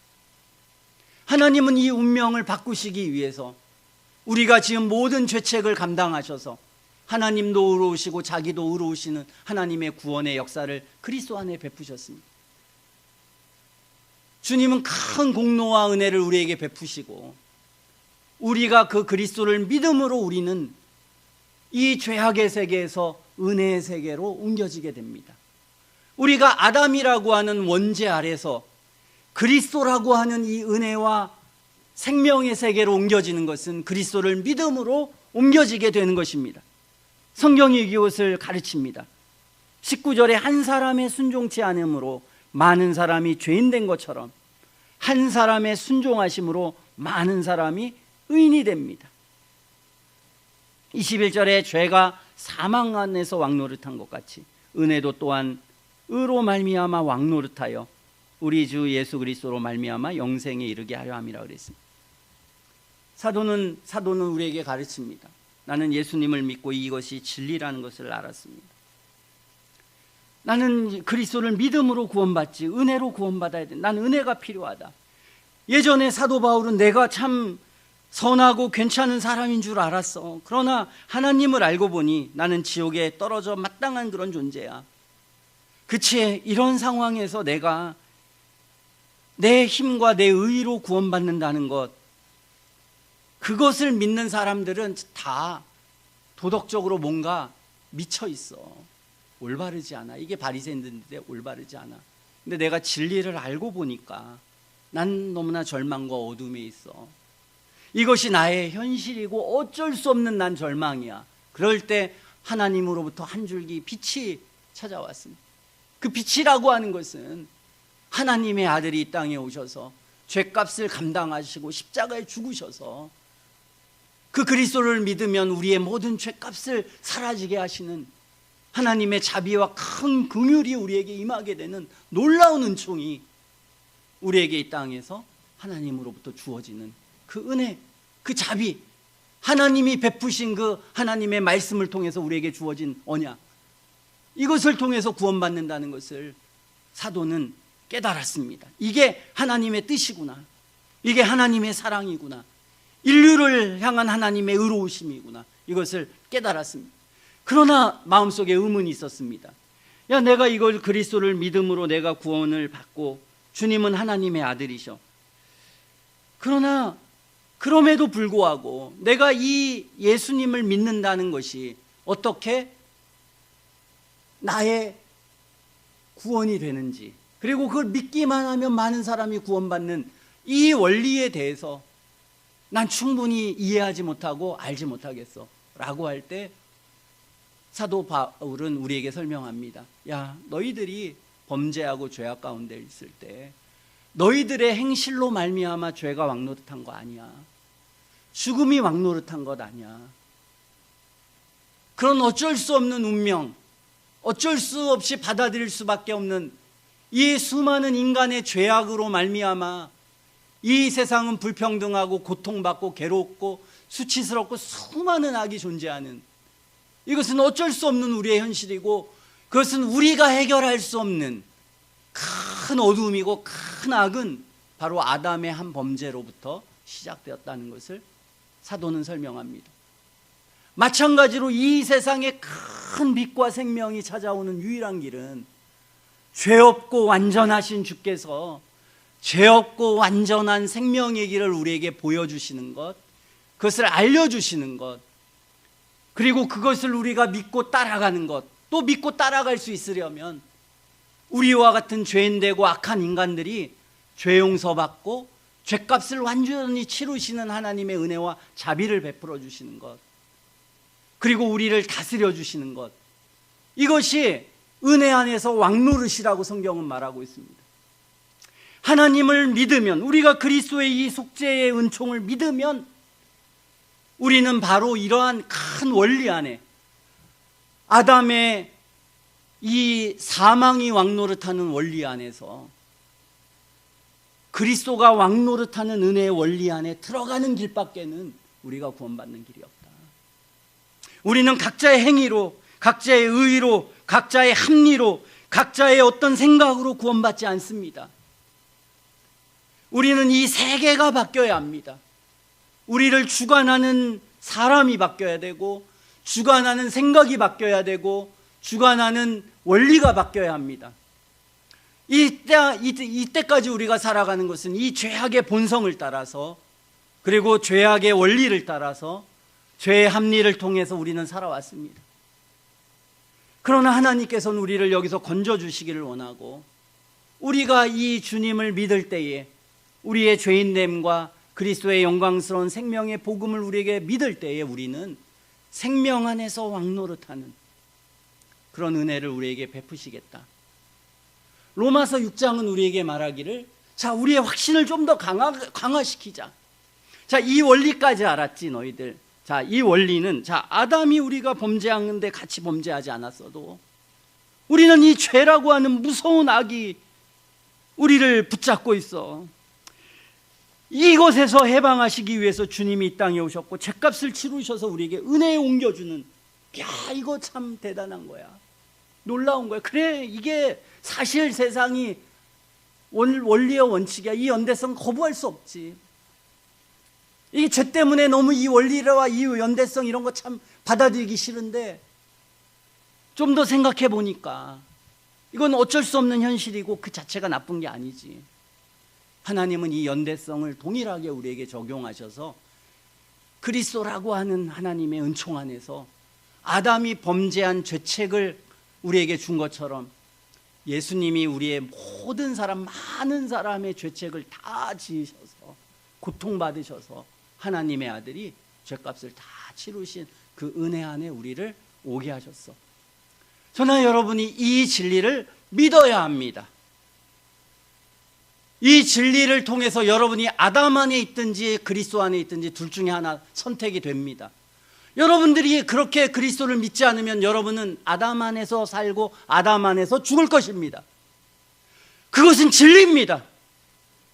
[SPEAKER 1] 하나님은 이 운명을 바꾸시기 위해서 우리가 지금 모든 죄책을 감당하셔서 하나님도 의로우시고 자기도 의로우시는 하나님의 구원의 역사를 그리스도 안에 베푸셨습니다. 주님은 큰 공로와 은혜를 우리에게 베푸시고 우리가 그 그리스도를 믿음으로 우리는 이 죄악의 세계에서 은혜의 세계로 옮겨지게 됩니다. 우리가 아담이라고 하는 원죄 아래서 그리스도라고 하는 이 은혜와 생명의 세계로 옮겨지는 것은 그리스도를 믿음으로 옮겨지게 되는 것입니다. 성경이 이것을 가르칩니다. 19절에 한 사람의 순종치 않음으로 많은 사람이 죄인된 것처럼 한 사람의 순종하심으로 많은 사람이 의인이 됩니다. 21절에 죄가 사망 안에서 왕노릇한 것 같이 은혜도 또한 의로 말미암아 왕노릇하여 우리 주 예수 그리스도로 말미암아 영생에 이르게 하려 함이라 그랬습니다. 사도는 우리에게 가르칩니다. 나는 예수님을 믿고 이것이 진리라는 것을 알았습니다. 나는 그리스도를 믿음으로 구원받지 은혜로 구원받아야 돼. 나는 은혜가 필요하다. 예전에 사도 바울은 내가 참 선하고 괜찮은 사람인 줄 알았어. 그러나 하나님을 알고 보니 나는 지옥에 떨어져 마땅한 그런 존재야. 그치, 이런 상황에서 내가 내 힘과 내 의로 구원받는다는 것, 그것을 믿는 사람들은 다 도덕적으로 뭔가 미쳐 있어. 올바르지 않아. 이게 바리새인들인데 올바르지 않아. 근데 내가 진리를 알고 보니까 난 너무나 절망과 어둠에 있어. 이것이 나의 현실이고 어쩔 수 없는 난 절망이야. 그럴 때 하나님으로부터 한 줄기 빛이 찾아왔습니다. 그 빛이라고 하는 것은 하나님의 아들이 이 땅에 오셔서 죄값을 감당하시고 십자가에 죽으셔서 그 그리스도를 믿으면 우리의 모든 죄값을 사라지게 하시는 하나님의 자비와 큰 긍휼이 우리에게 임하게 되는 놀라운 은총이 우리에게 이 땅에서 하나님으로부터 주어지는 그 은혜, 그 자비, 하나님이 베푸신 그 하나님의 말씀을 통해서 우리에게 주어진 언약, 이것을 통해서 구원받는다는 것을 사도는 깨달았습니다. 이게 하나님의 뜻이구나. 이게 하나님의 사랑이구나. 인류를 향한 하나님의 의로우심이구나. 이것을 깨달았습니다. 그러나 마음속에 의문이 있었습니다. 야, 내가 이걸 그리스도를 믿음으로 내가 구원을 받고 주님은 하나님의 아들이셔. 그러나 그럼에도 불구하고 내가 이 예수님을 믿는다는 것이 어떻게 나의 구원이 되는지, 그리고 그걸 믿기만 하면 많은 사람이 구원받는 이 원리에 대해서 난 충분히 이해하지 못하고 알지 못하겠어 라고 할 때 사도 바울은 우리에게 설명합니다. 야, 너희들이 범죄하고 죄악 가운데 있을 때 너희들의 행실로 말미암아 죄가 왕노릇한 거 아니야. 죽음이 왕노릇한 것 아니야. 그런 어쩔 수 없는 운명, 어쩔 수 없이 받아들일 수밖에 없는 이 수많은 인간의 죄악으로 말미암아 이 세상은 불평등하고 고통받고 괴롭고 수치스럽고 수많은 악이 존재하는, 이것은 어쩔 수 없는 우리의 현실이고 그것은 우리가 해결할 수 없는 큰 어둠이고 큰 악은 바로 아담의 한 범죄로부터 시작되었다는 것을 사도는 설명합니다. 마찬가지로 이 세상에 큰 빛과 생명이 찾아오는 유일한 길은 죄 없고 완전하신 주께서 죄 없고 완전한 생명의 길을 우리에게 보여주시는 것, 그것을 알려주시는 것, 그리고 그것을 우리가 믿고 따라가는 것, 또 믿고 따라갈 수 있으려면 우리와 같은 죄인되고 악한 인간들이 죄 용서받고 죄값을 완전히 치르시는 하나님의 은혜와 자비를 베풀어 주시는 것, 그리고 우리를 다스려 주시는 것, 이것이 은혜 안에서 왕노릇이라고 성경은 말하고 있습니다. 하나님을 믿으면, 우리가 그리스도의 이 속죄의 은총을 믿으면 우리는 바로 이러한 큰 원리 안에 아담의 이 사망이 왕노릇하는 원리 안에서 그리스도가 왕노릇하는 은혜의 원리 안에 들어가는 길밖에는 우리가 구원받는 길이 없다. 우리는 각자의 행위로, 각자의 의로, 각자의 합리로, 각자의 어떤 생각으로 구원받지 않습니다. 우리는 이 세계가 바뀌어야 합니다. 우리를 주관하는 사람이 바뀌어야 되고 주관하는 생각이 바뀌어야 되고 주관하는 원리가 바뀌어야 합니다. 이때까지 우리가 살아가는 것은 이 죄악의 본성을 따라서, 그리고 죄악의 원리를 따라서 죄의 합리를 통해서 우리는 살아왔습니다. 그러나 하나님께서는 우리를 여기서 건져주시기를 원하고, 우리가 이 주님을 믿을 때에 우리의 죄인됨과 그리스도의 영광스러운 생명의 복음을 우리에게 믿을 때에 우리는 생명 안에서 왕노릇하는 그런 은혜를 우리에게 베푸시겠다. 로마서 6장은 우리에게 말하기를, 자, 우리의 확신을 좀 더 강화시키자. 자, 이 원리까지 알았지 너희들. 자, 이 원리는, 자, 아담이 우리가 범죄하는데 같이 범죄하지 않았어도 우리는 이 죄라고 하는 무서운 악이 우리를 붙잡고 있어. 이곳에서 해방하시기 위해서 주님이 이 땅에 오셨고 죄값을 치르셔서 우리에게 은혜에 옮겨주는, 야, 이거 참 대단한 거야. 놀라운 거야. 그래, 이게 사실 세상이 원리와 원칙이야. 이 연대성 거부할 수 없지. 이 죄 때문에 너무 이 원리와 이 연대성 이런 거 참 받아들이기 싫은데, 좀 더 생각해 보니까 이건 어쩔 수 없는 현실이고 그 자체가 나쁜 게 아니지. 하나님은 이 연대성을 동일하게 우리에게 적용하셔서 그리스도라고 하는 하나님의 은총 안에서 아담이 범죄한 죄책을 우리에게 준 것처럼 예수님이 우리의 모든 사람, 많은 사람의 죄책을 다 지으셔서 고통받으셔서 하나님의 아들이 죄값을 다 치르신 그 은혜 안에 우리를 오게 하셨어. 저는 여러분이 이 진리를 믿어야 합니다. 이 진리를 통해서 여러분이 아담 안에 있든지 그리스도 안에 있든지 둘 중에 하나 선택이 됩니다. 여러분들이 그렇게 그리스도를 믿지 않으면 여러분은 아담 안에서 살고 아담 안에서 죽을 것입니다. 그것은 진리입니다.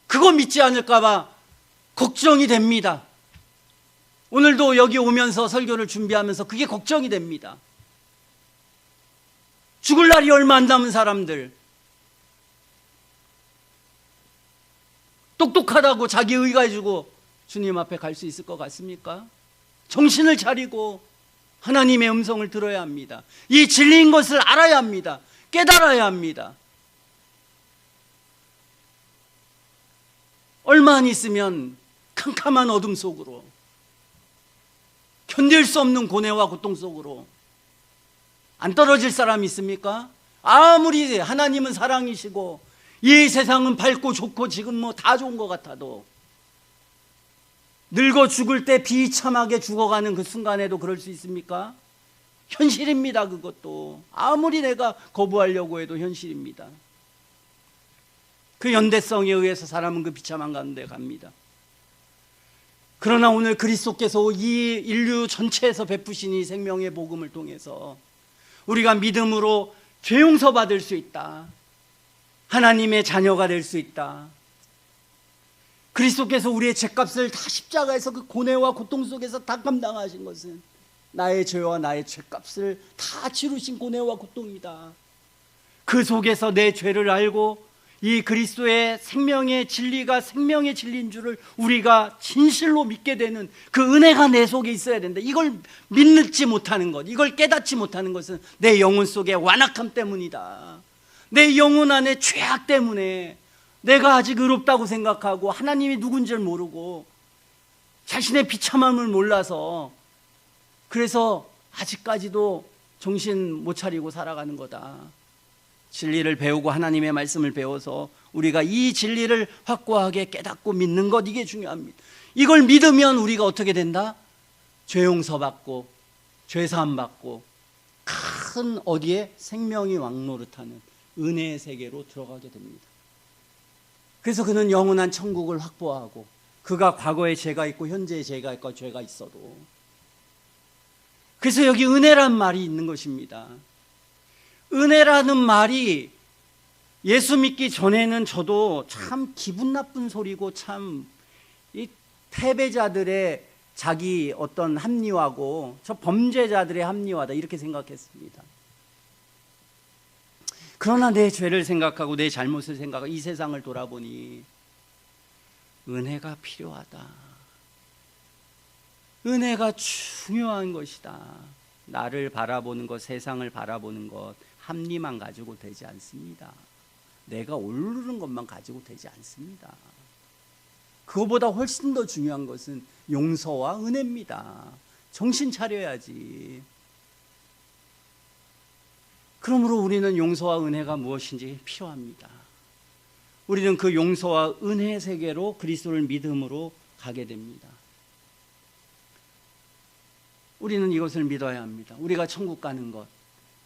[SPEAKER 1] 그거 믿지 않을까 봐 걱정이 됩니다. 오늘도 여기 오면서 설교를 준비하면서 그게 걱정이 됩니다. 죽을 날이 얼마 안 남은 사람들, 똑똑하다고 자기 의가해주고 주님 앞에 갈 수 있을 것 같습니까? 정신을 차리고 하나님의 음성을 들어야 합니다. 이 진리인 것을 알아야 합니다. 깨달아야 합니다. 얼마 안 있으면 캄캄한 어둠 속으로, 견딜 수 없는 고뇌와 고통 속으로 안 떨어질 사람이 있습니까? 아무리 하나님은 사랑이시고 이 세상은 밝고 좋고 지금 뭐 다 좋은 것 같아도 늙어 죽을 때 비참하게 죽어가는 그 순간에도 그럴 수 있습니까? 현실입니다. 그것도 아무리 내가 거부하려고 해도 현실입니다. 그 연대성에 의해서 사람은 그 비참한 가운데 갑니다. 그러나 오늘 그리스도께서 이 인류 전체에서 베푸신 이 생명의 복음을 통해서 우리가 믿음으로 죄 용서받을 수 있다. 하나님의 자녀가 될 수 있다. 그리스도께서 우리의 죄값을 다 십자가에서 그 고뇌와 고통 속에서 다 감당하신 것은 나의 죄와 나의 죄값을 다 치르신 고뇌와 고통이다. 그 속에서 내 죄를 알고 이 그리스도의 생명의 진리가 생명의 진리인 줄을 우리가 진실로 믿게 되는 그 은혜가 내 속에 있어야 된다. 이걸 믿지 못하는 것, 이걸 깨닫지 못하는 것은 내 영혼 속의 완악함 때문이다. 내 영혼 안에 죄악 때문에 내가 아직 의롭다고 생각하고 하나님이 누군지를 모르고 자신의 비참함을 몰라서 그래서 아직까지도 정신 못 차리고 살아가는 거다. 진리를 배우고 하나님의 말씀을 배워서 우리가 이 진리를 확고하게 깨닫고 믿는 것, 이게 중요합니다. 이걸 믿으면 우리가 어떻게 된다? 죄 용서받고 죄사함 받고 큰 어디에 생명이 왕노릇하는 은혜의 세계로 들어가게 됩니다. 그래서 그는 영원한 천국을 확보하고 그가 과거에 죄가 있고 현재에 죄가 있고 죄가 있어도, 그래서 여기 은혜란 말이 있는 것입니다. 은혜라는 말이 예수 믿기 전에는 저도 참 기분 나쁜 소리고 참 이 패배자들의 자기 어떤 합리화고 저 범죄자들의 합리화다 이렇게 생각했습니다. 그러나 내 죄를 생각하고 내 잘못을 생각하고 이 세상을 돌아보니 은혜가 필요하다. 은혜가 중요한 것이다. 나를 바라보는 것, 세상을 바라보는 것, 합리만 가지고 되지 않습니다. 내가 오르는 것만 가지고 되지 않습니다. 그거보다 훨씬 더 중요한 것은 용서와 은혜입니다. 정신 차려야지. 그러므로 우리는 용서와 은혜가 무엇인지 필요합니다. 우리는 그 용서와 은혜의 세계로 그리스도를 믿음으로 가게 됩니다. 우리는 이것을 믿어야 합니다. 우리가 천국 가는 것,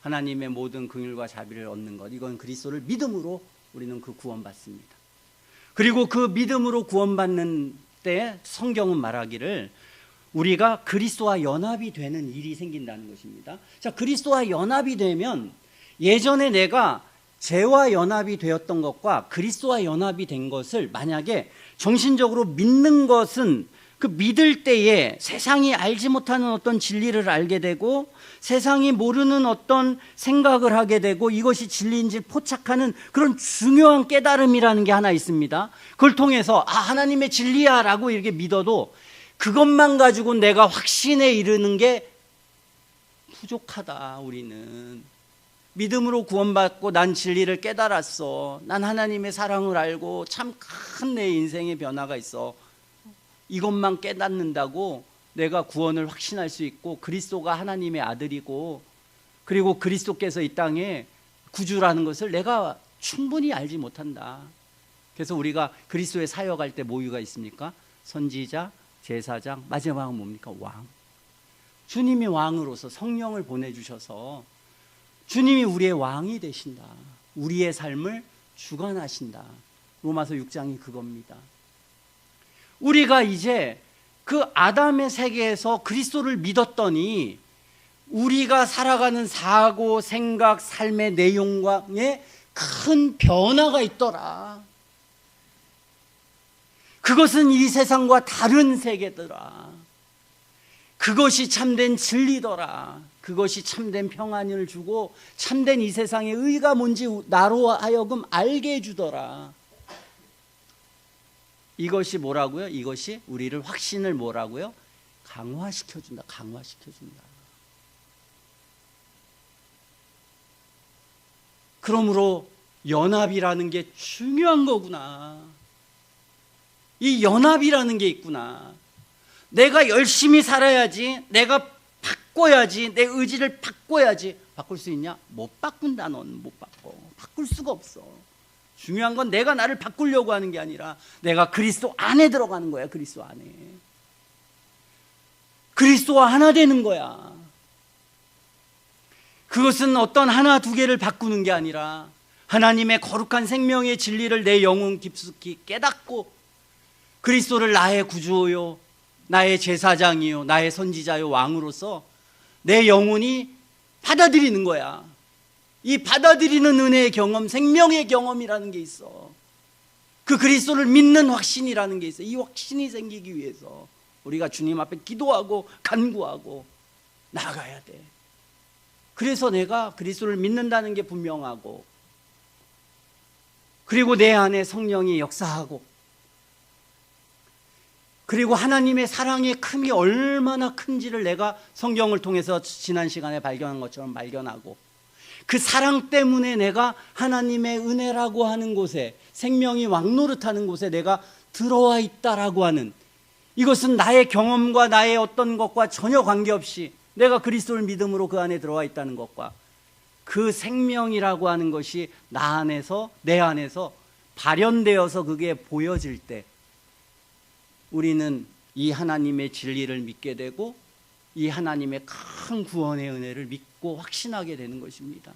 [SPEAKER 1] 하나님의 모든 긍휼과 자비를 얻는 것, 이건 그리스도를 믿음으로 우리는 그 구원받습니다. 그리고 그 믿음으로 구원받는 때 성경은 말하기를 우리가 그리스도와 연합이 되는 일이 생긴다는 것입니다. 자, 그리스도와 연합이 되면 예전에 내가 죄와 연합이 되었던 것과 그리스도와 연합이 된 것을 만약에 정신적으로 믿는 것은 그 믿을 때에 세상이 알지 못하는 어떤 진리를 알게 되고 세상이 모르는 어떤 생각을 하게 되고 이것이 진리인지 포착하는 그런 중요한 깨달음이라는 게 하나 있습니다. 그걸 통해서 하나님의 진리야 라고 이렇게 믿어도 그것만 가지고 내가 확신에 이르는 게 부족하다. 우리는 믿음으로 구원받고 난 진리를 깨달았어. 난 하나님의 사랑을 알고 참 큰 내 인생의 변화가 있어. 이것만 깨닫는다고 내가 구원을 확신할 수 있고 그리스도가 하나님의 아들이고 그리고 그리스도께서 이 땅에 구주라는 것을 내가 충분히 알지 못한다. 그래서 우리가 그리스도의 사역할 때 뭐 이유가 있습니까? 선지자, 제사장, 마지막은 뭡니까? 왕. 주님이 왕으로서 성령을 보내주셔서 주님이 우리의 왕이 되신다. 우리의 삶을 주관하신다. 로마서 6장이 그겁니다. 우리가 이제 그 아담의 세계에서 그리스도를 믿었더니 우리가 살아가는 사고, 생각, 삶의 내용에 큰 변화가 있더라. 그것은 이 세상과 다른 세계더라. 그것이 참된 진리더라. 그것이 참된 평안을 주고 참된 이 세상의 의가 뭔지 나로 하여금 알게 해주더라. 이것이 뭐라고요? 이것이 우리를 확신을 뭐라고요? 강화시켜준다. 강화시켜준다. 그러므로 연합이라는 게 중요한 거구나. 이 연합이라는 게 있구나. 내가 열심히 살아야지, 내가 바꿔야지, 내 의지를 바꿔야지. 바꿀 수 있냐? 못 바꾼다. 넌 못 바꿔. 바꿀 수가 없어. 중요한 건 내가 나를 바꾸려고 하는 게 아니라 내가 그리스도 안에 들어가는 거야. 그리스도 안에. 그리스도와 하나 되는 거야. 그것은 어떤 하나 두 개를 바꾸는 게 아니라 하나님의 거룩한 생명의 진리를 내 영혼 깊숙이 깨닫고 그리스도를 나의 구주요, 나의 제사장이요, 나의 선지자요, 왕으로서 내 영혼이 받아들이는 거야. 이 받아들이는 은혜의 경험, 생명의 경험이라는 게 있어. 그 그리스도를 믿는 확신이라는 게 있어. 이 확신이 생기기 위해서 우리가 주님 앞에 기도하고 간구하고 나아가야 돼. 그래서 내가 그리스도를 믿는다는 게 분명하고 그리고 내 안에 성령이 역사하고 그리고 하나님의 사랑의 큼이 얼마나 큰지를 내가 성경을 통해서 지난 시간에 발견한 것처럼 발견하고 그 사랑 때문에 내가 하나님의 은혜라고 하는 곳에 생명이 왕노릇하는 곳에 내가 들어와 있다라고 하는 이것은 나의 경험과 나의 어떤 것과 전혀 관계없이 내가 그리스도를 믿음으로 그 안에 들어와 있다는 것과 그 생명이라고 하는 것이 나 안에서 내 안에서 발현되어서 그게 보여질 때 우리는 이 하나님의 진리를 믿게 되고 이 하나님의 큰 구원의 은혜를 믿고 확신하게 되는 것입니다.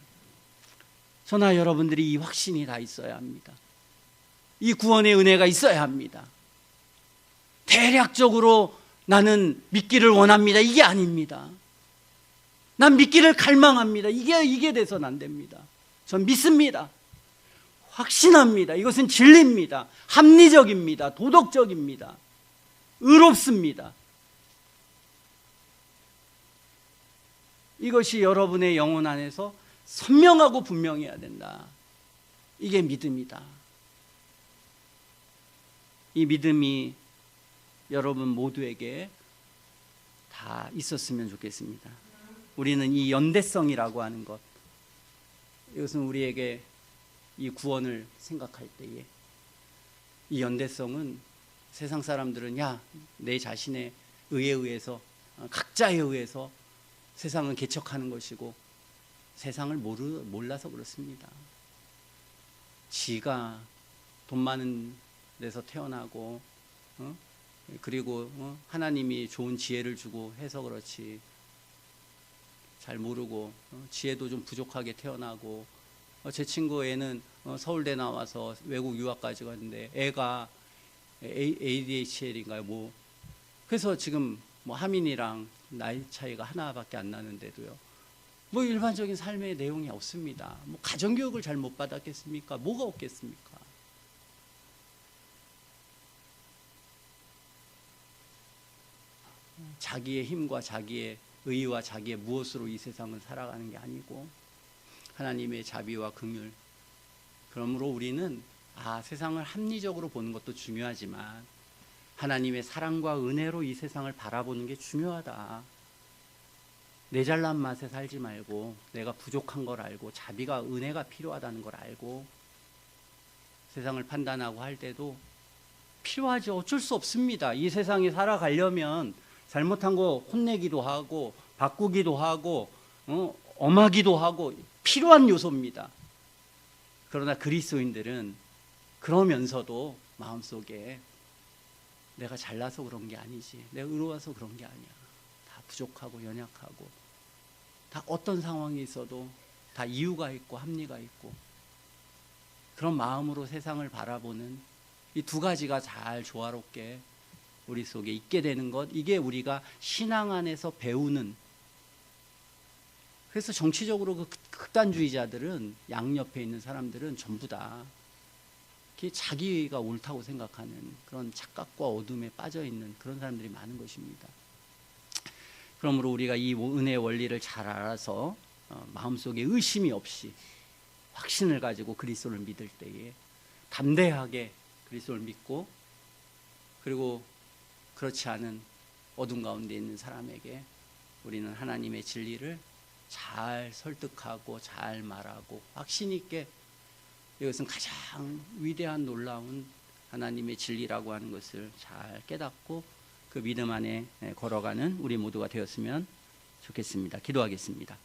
[SPEAKER 1] 저나 여러분들이 이 확신이 다 있어야 합니다. 이 구원의 은혜가 있어야 합니다. 대략적으로 나는 믿기를 원합니다. 이게 아닙니다. 난 믿기를 갈망합니다. 이게 돼서는 안 됩니다. 전 믿습니다. 확신합니다. 이것은 진리입니다. 합리적입니다. 도덕적입니다. 의롭습니다. 이것이 여러분의 영혼 안에서 선명하고 분명해야 된다. 이게 믿음이다. 이 믿음이 여러분 모두에게 다 있었으면 좋겠습니다. 우리는 이 연대성이라고 하는 것, 이것은 우리에게 이 구원을 생각할 때에 이 연대성은 세상 사람들은 내 자신의 의에 의해서 각자에 의해서 세상은 개척하는 것이고 세상을 몰라서 그렇습니다. 지가 돈 많은 데서 태어나고 그리고 하나님이 좋은 지혜를 주고 해서 그렇지 잘 모르고 지혜도 좀 부족하게 태어나고 제 친구 애는 서울대 나와서 외국 유학까지 갔는데 애가 ADHL인가요? 그래서 지금 하민이랑 나이 차이가 하나밖에 안 나는데도요. 일반적인 삶의 내용이 없습니다. 가정교육을 잘 못 받았겠습니까? 뭐가 없겠습니까? 자기의 힘과 자기의 의와 자기의 무엇으로 이 세상을 살아가는 게 아니고 하나님의 자비와 긍휼. 그러므로 우리는 세상을 합리적으로 보는 것도 중요하지만 하나님의 사랑과 은혜로 이 세상을 바라보는 게 중요하다. 내 잘난 맛에 살지 말고 내가 부족한 걸 알고 자비가 은혜가 필요하다는 걸 알고 세상을 판단하고 할 때도 필요하지. 어쩔 수 없습니다. 이 세상에 살아가려면 잘못한 거 혼내기도 하고 바꾸기도 하고 엄하기도 하고 필요한 요소입니다. 그러나 그리스도인들은 그러면서도 마음속에 내가 잘나서 그런 게 아니지, 내가 의로워서 그런 게 아니야, 다 부족하고 연약하고 다 어떤 상황이 있어도 다 이유가 있고 합리가 있고 그런 마음으로 세상을 바라보는 이 두 가지가 잘 조화롭게 우리 속에 있게 되는 것, 이게 우리가 신앙 안에서 배우는. 그래서 정치적으로 그 극단주의자들은 양옆에 있는 사람들은 전부 다 자기가 옳다고 생각하는 그런 착각과 어둠에 빠져 있는 그런 사람들이 많은 것입니다. 그러므로 우리가 이 은혜의 원리를 잘 알아서 마음속에 의심이 없이 확신을 가지고 그리스도를 믿을 때에 담대하게 그리스도를 믿고, 그리고 그렇지 않은 어둠 가운데 있는 사람에게 우리는 하나님의 진리를 잘 설득하고 잘 말하고 확신 있게, 이것은 가장 위대한 놀라운 하나님의 진리라고 하는 것을 잘 깨닫고 그 믿음 안에 걸어가는 우리 모두가 되었으면 좋겠습니다. 기도하겠습니다.